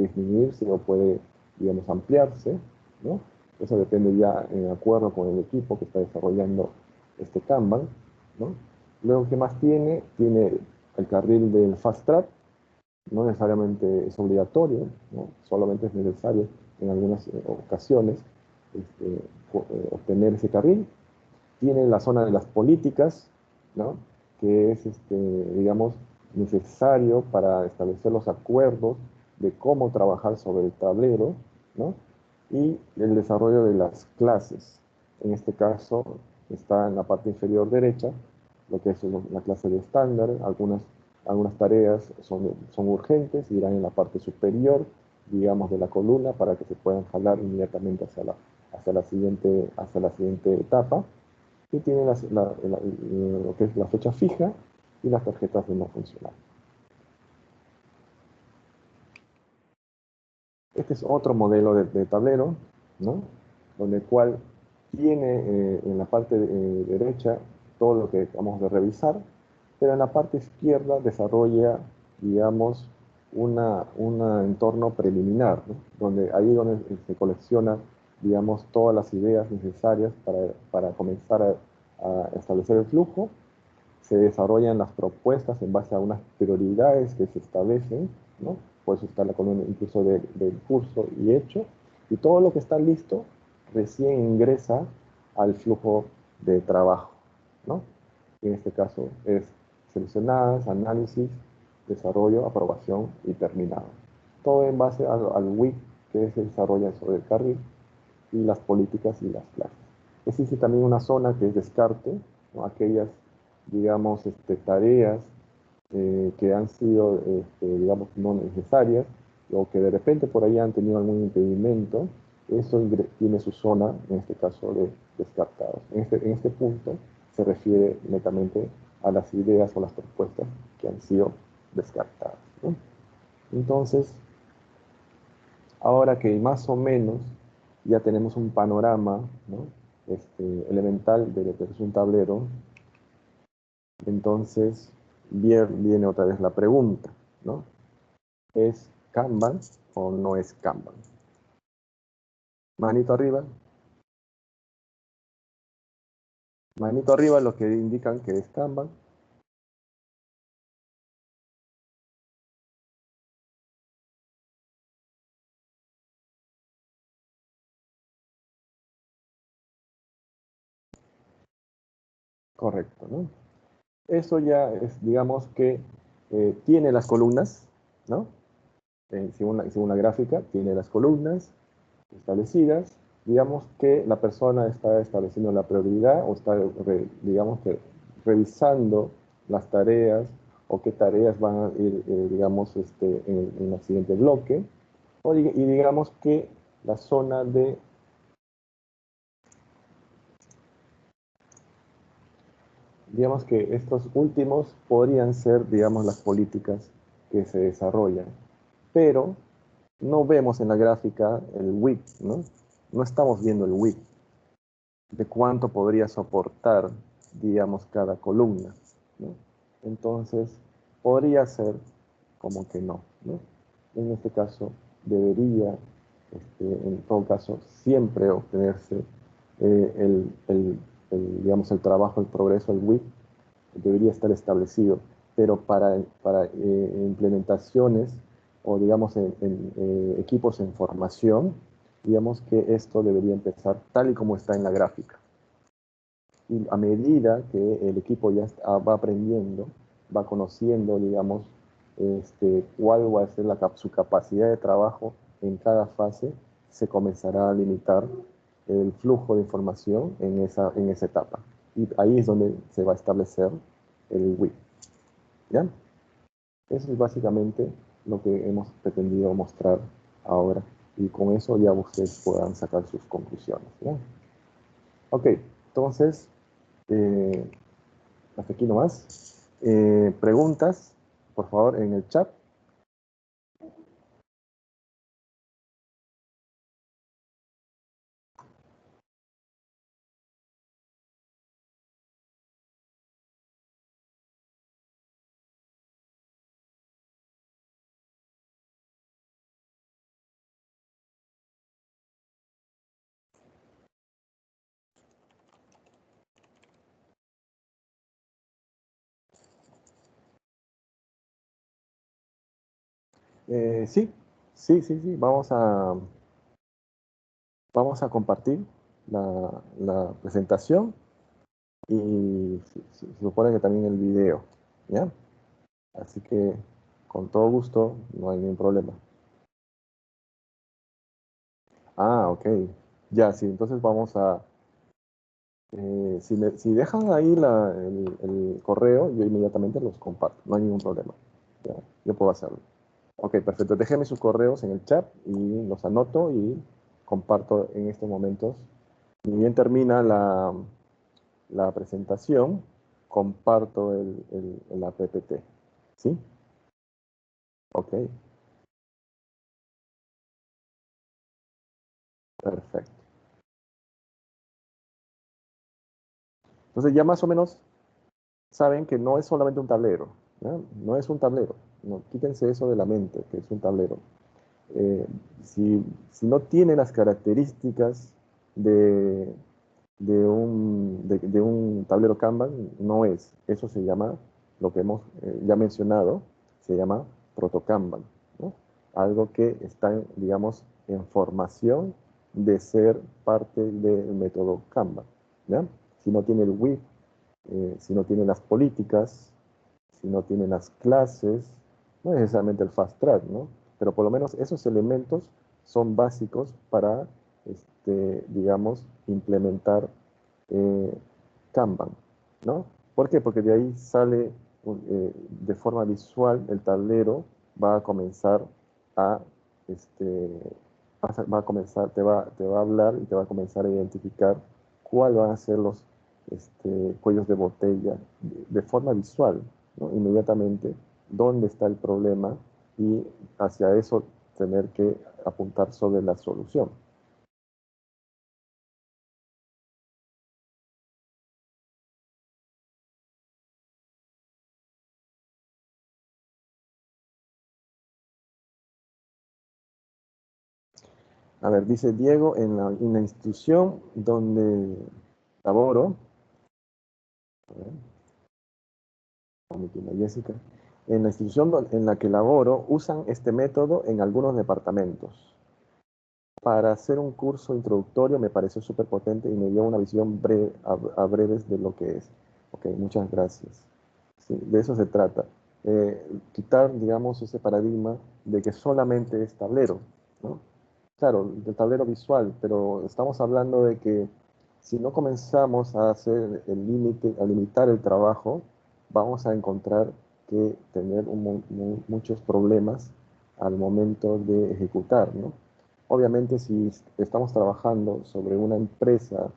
disminuirse o puede, digamos, ampliarse, ¿no? Eso depende ya en acuerdo con el equipo que está desarrollando este Kanban, ¿no? Luego, ¿qué más tiene? Tiene el carril del Fast Track, no necesariamente es obligatorio, ¿no? Solamente es necesario en algunas ocasiones obtener ese carril. Tiene la zona de las políticas, ¿no? Que es, digamos, necesario para establecer los acuerdos de cómo trabajar sobre el tablero, ¿no? Y el desarrollo de las clases. En este caso está en la parte inferior derecha, lo que es la clase de estándar. Algunas tareas son urgentes, irán en la parte superior, digamos, de la columna para que se puedan jalar inmediatamente hacia la siguiente etapa. Y tiene lo que es la fecha fija y las tarjetas de no funcionar. Este es otro modelo de tablero, ¿no? Donde el cual tiene en la parte derecha todo lo que vamos a revisar, pero en la parte izquierda desarrolla, digamos, un entorno preliminar, ¿no? Donde ahí donde se colecciona, digamos, todas las ideas necesarias para comenzar a establecer el flujo. Se desarrollan las propuestas en base a unas prioridades que se establecen, ¿no? Por eso está la columna incluso del curso y hecho, y todo lo que está listo recién ingresa al flujo de trabajo, ¿no? En este caso es seleccionadas, análisis, desarrollo, aprobación y terminado. Todo en base al WIC que se desarrolla sobre el carril y las políticas y las clases. Existe también una zona que es descarte, ¿no? Aquellas, digamos, tareas que han sido, digamos, no necesarias o que de repente por ahí han tenido algún impedimento, eso tiene su zona, en este caso, de descartados. En este punto se refiere netamente a las ideas o las propuestas que han sido descartadas, ¿no? Entonces, ahora que más o menos ya tenemos un panorama, ¿no? Elemental de lo que es un tablero, entonces viene otra vez la pregunta, ¿no? ¿Es Kanban o no es Kanban? Manito arriba. Manito arriba los que indican que es Kanban. Correcto, ¿no? Eso ya es, digamos que tiene las columnas, ¿no? Según la gráfica, tiene las columnas establecidas. Digamos que la persona está estableciendo la prioridad o está, digamos que, revisando las tareas o qué tareas van a ir, digamos, en el siguiente bloque. Y digamos que la zona digamos que estos últimos podrían ser, digamos, las políticas que se desarrollan, pero no vemos en la gráfica el width, ¿no? No estamos viendo el width de cuánto podría soportar, digamos, cada columna, ¿no? Entonces, podría ser como que no, ¿no? En este caso, debería, en todo caso, siempre obtenerse digamos, el trabajo, el progreso, el WIP, debería estar establecido, pero para implementaciones o, digamos, equipos en formación, digamos que esto debería empezar tal y como está en la gráfica. Y a medida que el equipo ya va aprendiendo, va conociendo, digamos, cuál va a ser su capacidad de trabajo en cada fase, se comenzará a limitar el flujo de información en esa etapa. Y ahí es donde se va a establecer el WIP. ¿Ya? Eso es básicamente lo que hemos pretendido mostrar ahora. Y con eso ya ustedes puedan sacar sus conclusiones. ¿Ya? Ok, entonces, hasta aquí nomás. Preguntas, por favor, en el chat. Sí, sí, sí, sí. Vamos a compartir la presentación y se supone que también el video. ¿Ya? Así que con todo gusto, no hay ningún problema. Ah, ok. Ya, sí, entonces vamos a... si dejan ahí el correo, yo inmediatamente los comparto. No hay ningún problema. Ya, yo puedo hacerlo. Ok, perfecto. Déjenme sus correos en el chat y los anoto y comparto en estos momentos. Ni bien termina la presentación, comparto la PPT. ¿Sí? Ok, perfecto. Entonces ya más o menos saben que no es solamente un tablero. ¿Ya? No es un tablero. No, quítense eso de la mente, que es un tablero. Eh, si no tiene las características de, de un tablero Kanban, no es. Eso se llama, lo que hemos ya mencionado, se llama proto-Kanban, ¿no? Algo que está, digamos, en formación de ser parte del método Kanban, ¿ya? Si no tiene el WIP, si no tiene las políticas, si no tiene las clases, no necesariamente el fast track, ¿no? Pero por lo menos esos elementos son básicos para, digamos, implementar Kanban, ¿no? ¿Por qué? Porque de ahí sale de forma visual el tablero, va a comenzar a, este, va a comenzar, te va a hablar y te va a comenzar a identificar cuáles van a ser los cuellos de botella de forma visual, ¿no? Inmediatamente, dónde está el problema y hacia eso tener que apuntar sobre la solución. A ver, dice Diego, en la institución donde laboro, a ver, Jessica, en la institución en la que laboro usan este método en algunos departamentos. Para hacer un curso introductorio me pareció súper potente y me dio una visión breve, a breves de lo que es. Ok, muchas gracias. Sí, de eso se trata. Quitar, digamos, ese paradigma de que solamente es tablero, ¿no? Claro, el tablero visual, pero estamos hablando de que si no comenzamos a hacer el límite, a limitar el trabajo, vamos a encontrar que tener muchos problemas al momento de ejecutar, ¿no? Obviamente, si estamos trabajando sobre una empresa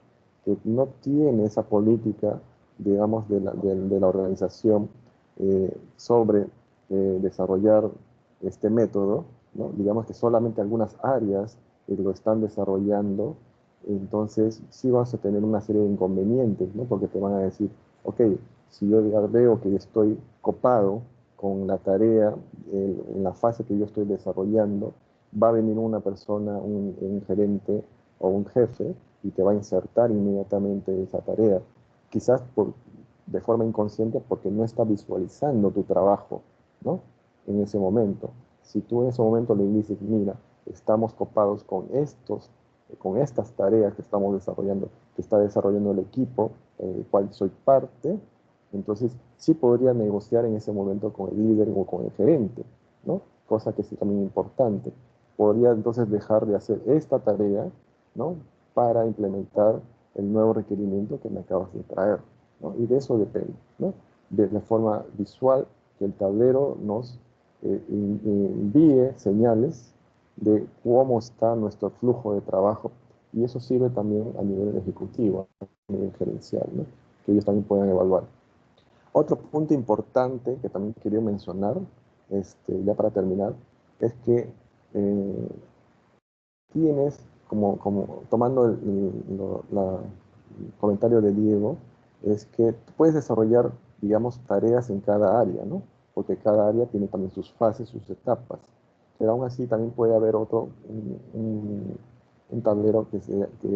que no tiene esa política, digamos, de la organización sobre desarrollar este método, ¿no? Digamos que solamente algunas áreas lo están desarrollando, entonces sí vas a tener una serie de inconvenientes, ¿no? Porque te van a decir, ok, si yo ya veo que estoy copado con la tarea en la fase que yo estoy desarrollando, va a venir una persona, un gerente o un jefe, y te va a insertar inmediatamente esa tarea, quizás de forma inconsciente porque no está visualizando tu trabajo, ¿no? En ese momento. Si tú en ese momento le dices, mira, estamos copados con estas tareas que estamos desarrollando, que está desarrollando el equipo, el cual soy parte, entonces sí podría negociar en ese momento con el líder o con el gerente, ¿no? Cosa que sí también es importante. Podría entonces dejar de hacer esta tarea, ¿no? Para implementar el nuevo requerimiento que me acabas de traer, ¿no? Y de eso depende, ¿no? De la forma visual que el tablero nos envíe señales de cómo está nuestro flujo de trabajo, y eso sirve también a nivel ejecutivo, a nivel gerencial, ¿no? Que ellos también puedan evaluar. Otro punto importante que también quería mencionar, ya para terminar, es que eh, tienes, como tomando el comentario de Diego, es que tú puedes desarrollar, digamos, tareas en cada área, ¿no? Porque cada área tiene también sus fases, sus etapas. Pero aún así también puede haber un tablero que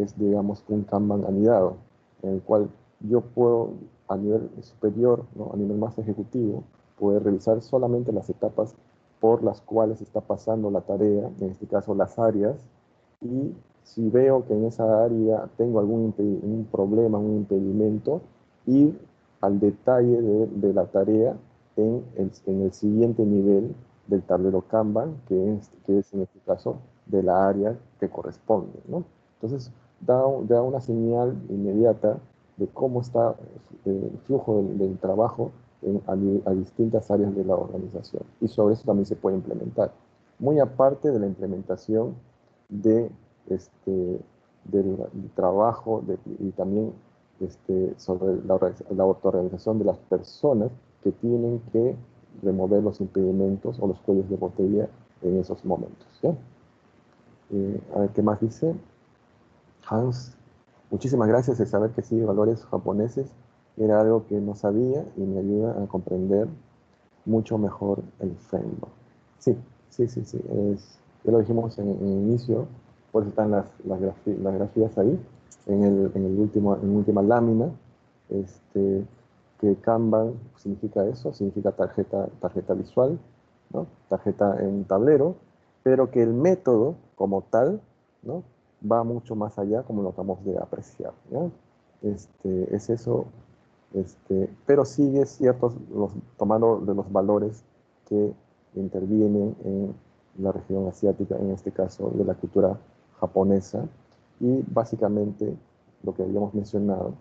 es, digamos, un Kanban anidado, en el cual yo puedo, a nivel superior, ¿no? A nivel más ejecutivo, poder revisar solamente las etapas por las cuales está pasando la tarea, en este caso las áreas, y si veo que en esa área tengo un problema, un impedimento, ir al detalle de la tarea en el siguiente nivel del tablero Kanban, que es en este caso de la área que corresponde, ¿no? Entonces, da una señal inmediata de cómo está el flujo del trabajo a distintas áreas de la organización. Y sobre eso también se puede implementar. Muy aparte de la implementación de, del trabajo y también sobre la autorrealización de las personas que tienen que remover los impedimentos o los cuellos de botella en esos momentos, ¿ya? A ver qué más dice Hans. Muchísimas gracias de saber que sigue valores japoneses. Era algo que no sabía y me ayuda a comprender mucho mejor el framework. Sí, sí, sí, sí. Ya lo dijimos en el inicio, por eso están las grafías ahí, en la última lámina, que Kanban significa eso, significa tarjeta visual, ¿no? Tarjeta en tablero, pero que el método como tal, ¿no? Va mucho más allá, como lo acabamos de apreciar, ¿ya? Es eso, pero sigue tomando de los valores que intervienen en la región asiática, en este caso de la cultura japonesa, y básicamente lo que habíamos mencionado,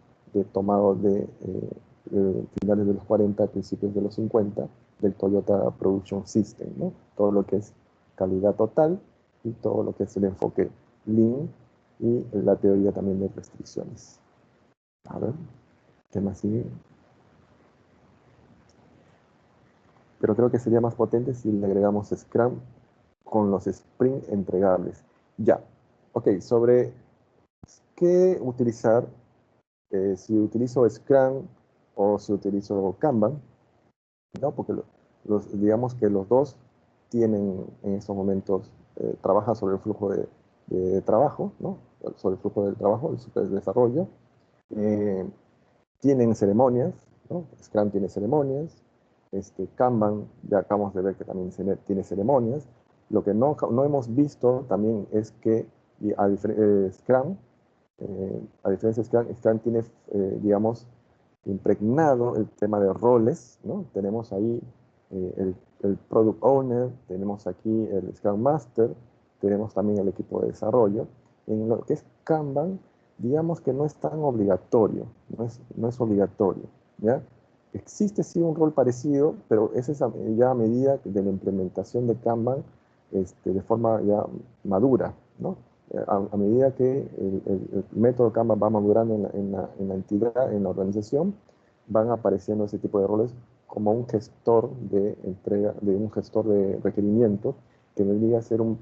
tomado de finales de los 40, principios de los 50, del Toyota Production System, ¿no? Todo lo que es calidad total y todo lo que es el enfoque Lean y la teoría también de restricciones. A ver, ¿qué más sigue? Pero creo que sería más potente si le agregamos Scrum con los sprint entregables. Ya, ok, sobre qué utilizar, si utilizo Scrum o si utilizo Kanban, ¿no? Porque digamos que los dos tienen en estos momentos, trabajan sobre el flujo de trabajo, ¿no? Sobre el flujo del trabajo, el super desarrollo. Tienen ceremonias, ¿no? Scrum tiene ceremonias, Kanban ya acabamos de ver que también tiene ceremonias. Lo que no hemos visto también es que Scrum, a diferencia de Scrum tiene, digamos, impregnado el tema de roles, ¿no? Tenemos ahí el Product Owner, tenemos aquí el Scrum Master, tenemos también el equipo de desarrollo. En lo que es Kanban, digamos que no es tan obligatorio, no es obligatorio, ¿ya? Existe sí un rol parecido, pero ese es ya a medida de la implementación de Kanban de forma ya madura, ¿no? A medida que el método Kanban va madurando en la entidad, en la organización, van apareciendo ese tipo de roles como un gestor de entrega, de un gestor de requerimientos, que vendría a ser un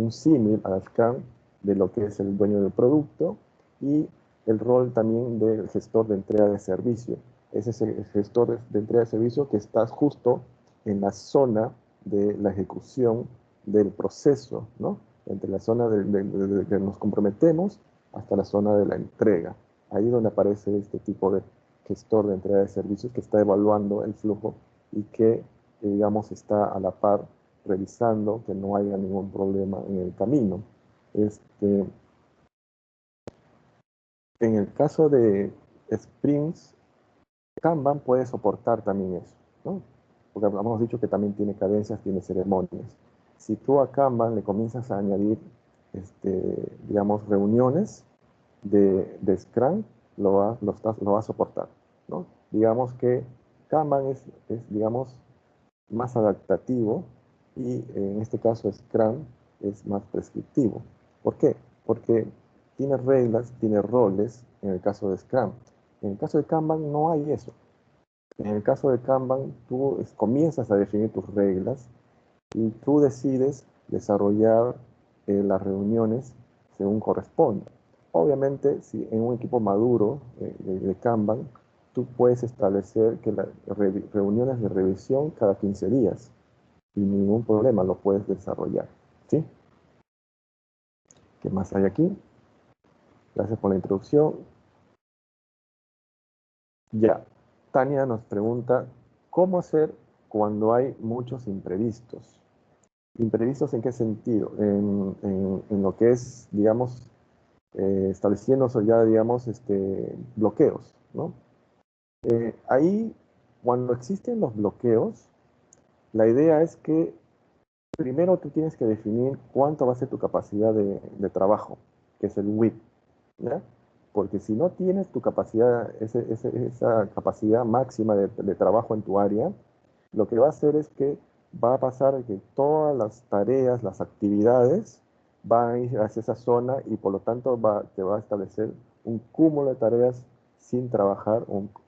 símil al Scrum de lo que es el dueño del producto, y el rol también del gestor de entrega de servicio. Ese es el gestor de entrega de servicio que está justo en la zona de la ejecución del proceso, ¿no? Entre la zona de que nos comprometemos hasta la zona de la entrega. Ahí es donde aparece este tipo de gestor de entrega de servicios que está evaluando el flujo y que, digamos, está a la par revisando que no haya ningún problema en el camino. En el caso de sprints, Kanban puede soportar también eso, ¿no? Porque hemos dicho que también tiene cadencias, tiene ceremonias. Si tú a Kanban le comienzas a añadir, digamos, reuniones de Scrum, lo va a soportar, ¿no? Digamos que Kanban es, digamos, más adaptativo y en este caso Scrum es más prescriptivo. ¿Por qué? Porque tiene reglas, tiene roles en el caso de Scrum. En el caso de Kanban no hay eso. En el caso de Kanban tú comienzas a definir tus reglas y tú decides desarrollar las reuniones según corresponda. Obviamente, si en un equipo maduro de Kanban, tú puedes establecer que las reuniones de revisión cada 15 días y ningún problema lo puedes desarrollar. ¿Sí? ¿Qué más hay aquí? Gracias por la introducción. Ya, Tania nos pregunta, ¿cómo hacer cuando hay muchos imprevistos? ¿Imprevistos en qué sentido? En lo que es, digamos, estableciendo ya, digamos, bloqueos, ¿no? Ahí, cuando existen los bloqueos, la idea es que primero tú tienes que definir cuánto va a ser tu capacidad de trabajo, que es el WIP, ¿ya? Porque si no tienes tu capacidad, esa capacidad máxima de trabajo en tu área, lo que va a hacer es que va a pasar que todas las tareas, las actividades van a ir hacia esa zona y por lo tanto te va a establecer un cúmulo de tareas sin trabajar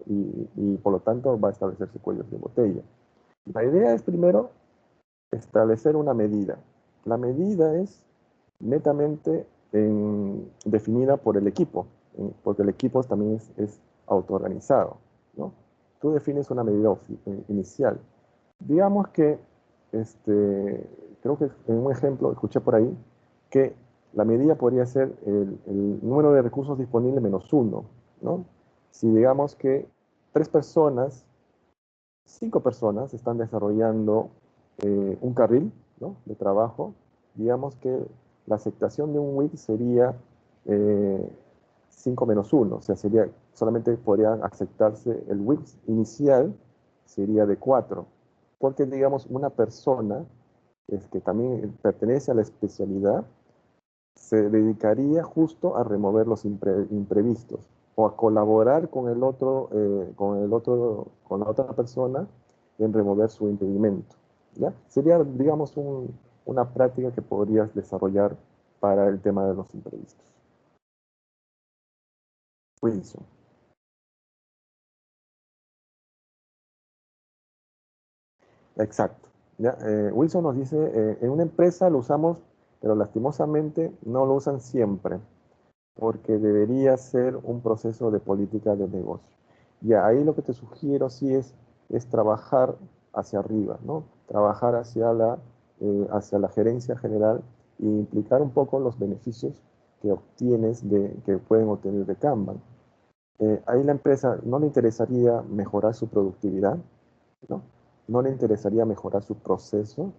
y por lo tanto va a establecerse cuellos de botella. La idea es primero establecer una medida. La medida es netamente definida por el equipo, porque el equipo también es autoorganizado, ¿no? Tú defines una medida inicial. Digamos que, creo que en un ejemplo escuché por ahí que la medida podría ser el número de recursos disponibles menos uno, ¿no? Si digamos que 3 personas, 5 personas están desarrollando un carril, ¿no?, de trabajo, digamos que la aceptación de un WIC sería 5 menos 1, o sea, solamente podrían aceptarse el WIC inicial, sería de 4, porque digamos una persona que también pertenece a la especialidad se dedicaría justo a remover los imprevistos o a colaborar con la otra persona en remover su impedimento, ¿ya? Sería, digamos, una práctica que podrías desarrollar para el tema de los imprevistos. Wilson. Exacto. ¿Ya? Wilson nos dice, en una empresa lo usamos, pero lastimosamente no lo usan siempre, porque debería ser un proceso de política de negocio. Ya, ahí lo que te sugiero sí es trabajar hacia arriba, ¿no? Trabajar hacia la gerencia general e implicar un poco los beneficios que obtienes, que pueden obtener de Kanban. Ahí la empresa no le interesaría mejorar su productividad, ¿no? No le interesaría mejorar su proceso,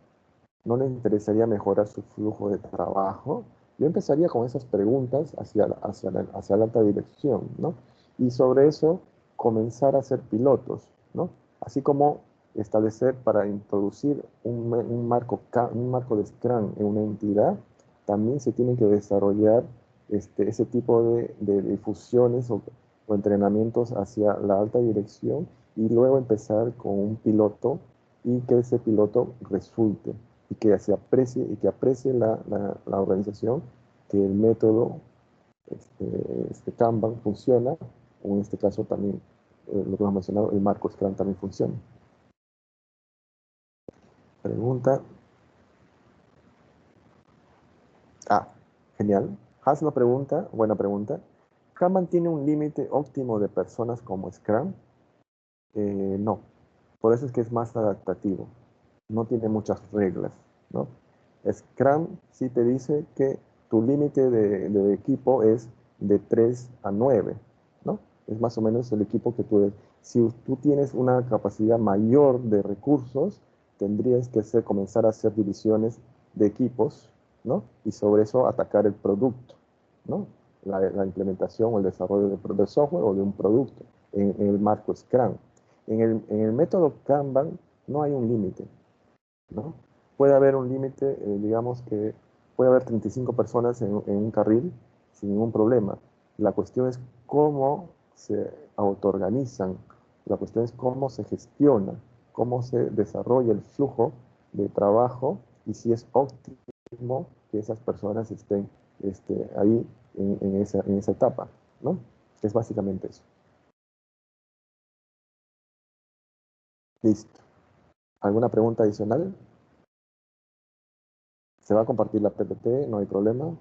no les interesaría mejorar su flujo de trabajo. Yo empezaría con esas preguntas hacia la alta dirección, ¿no? Y sobre eso comenzar a hacer pilotos, ¿no? Así como establecer para introducir un marco de Scrum en una entidad, también se tienen que desarrollar ese tipo de difusiones o entrenamientos hacia la alta dirección y luego empezar con un piloto y que ese piloto resulte y que se aprecie la organización que el método Kanban funciona, o en este caso también lo que hemos mencionado, el marco Scrum también funciona. Pregunta. Ah, genial. Haslo pregunta, buena pregunta. ¿Kanban tiene un límite óptimo de personas como Scrum? No. Por eso es que es más adaptativo. No tiene muchas reglas, ¿no? Scrum sí te dice que tu límite de equipo es de 3 a 9, ¿no? Es más o menos el equipo que tú... Si tú tienes una capacidad mayor de recursos, tendrías que comenzar a hacer divisiones de equipos, ¿no? Y sobre eso atacar el producto, ¿no? La implementación o el desarrollo de software o de un producto en el marco Scrum. En el método Kanban no hay un límite, ¿no? Puede haber un límite, digamos que puede haber 35 personas en un carril sin ningún problema. La cuestión es cómo se autoorganizan, la cuestión es cómo se gestiona, cómo se desarrolla el flujo de trabajo y si es óptimo que esas personas estén ahí en esa etapa, ¿no? Es básicamente eso. Listo. ¿Alguna pregunta adicional? Se va a compartir la PPT, no hay problema.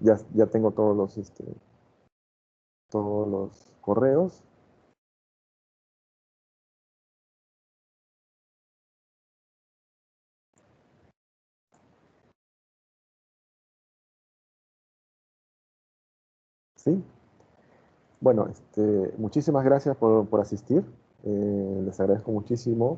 Ya tengo todos los correos. ¿Sí? Bueno, muchísimas gracias por asistir. Les agradezco muchísimo.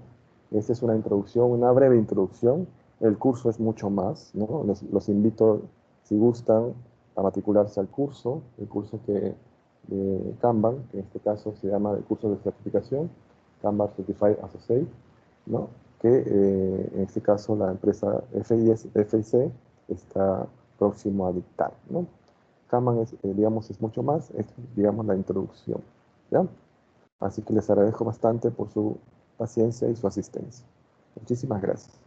Esta es una introducción, una breve introducción. El curso es mucho más, ¿no? Los invito, si gustan, a matricularse al curso, el curso de Kanban, que en este caso se llama el curso de certificación, Kanban Certified Associate, ¿no? Que en este caso la empresa FIC está próximo a dictar, ¿no? Kanban digamos, es mucho más, es, digamos, la introducción, ¿ya? Así que les agradezco bastante por su paciencia y su asistencia. Muchísimas gracias.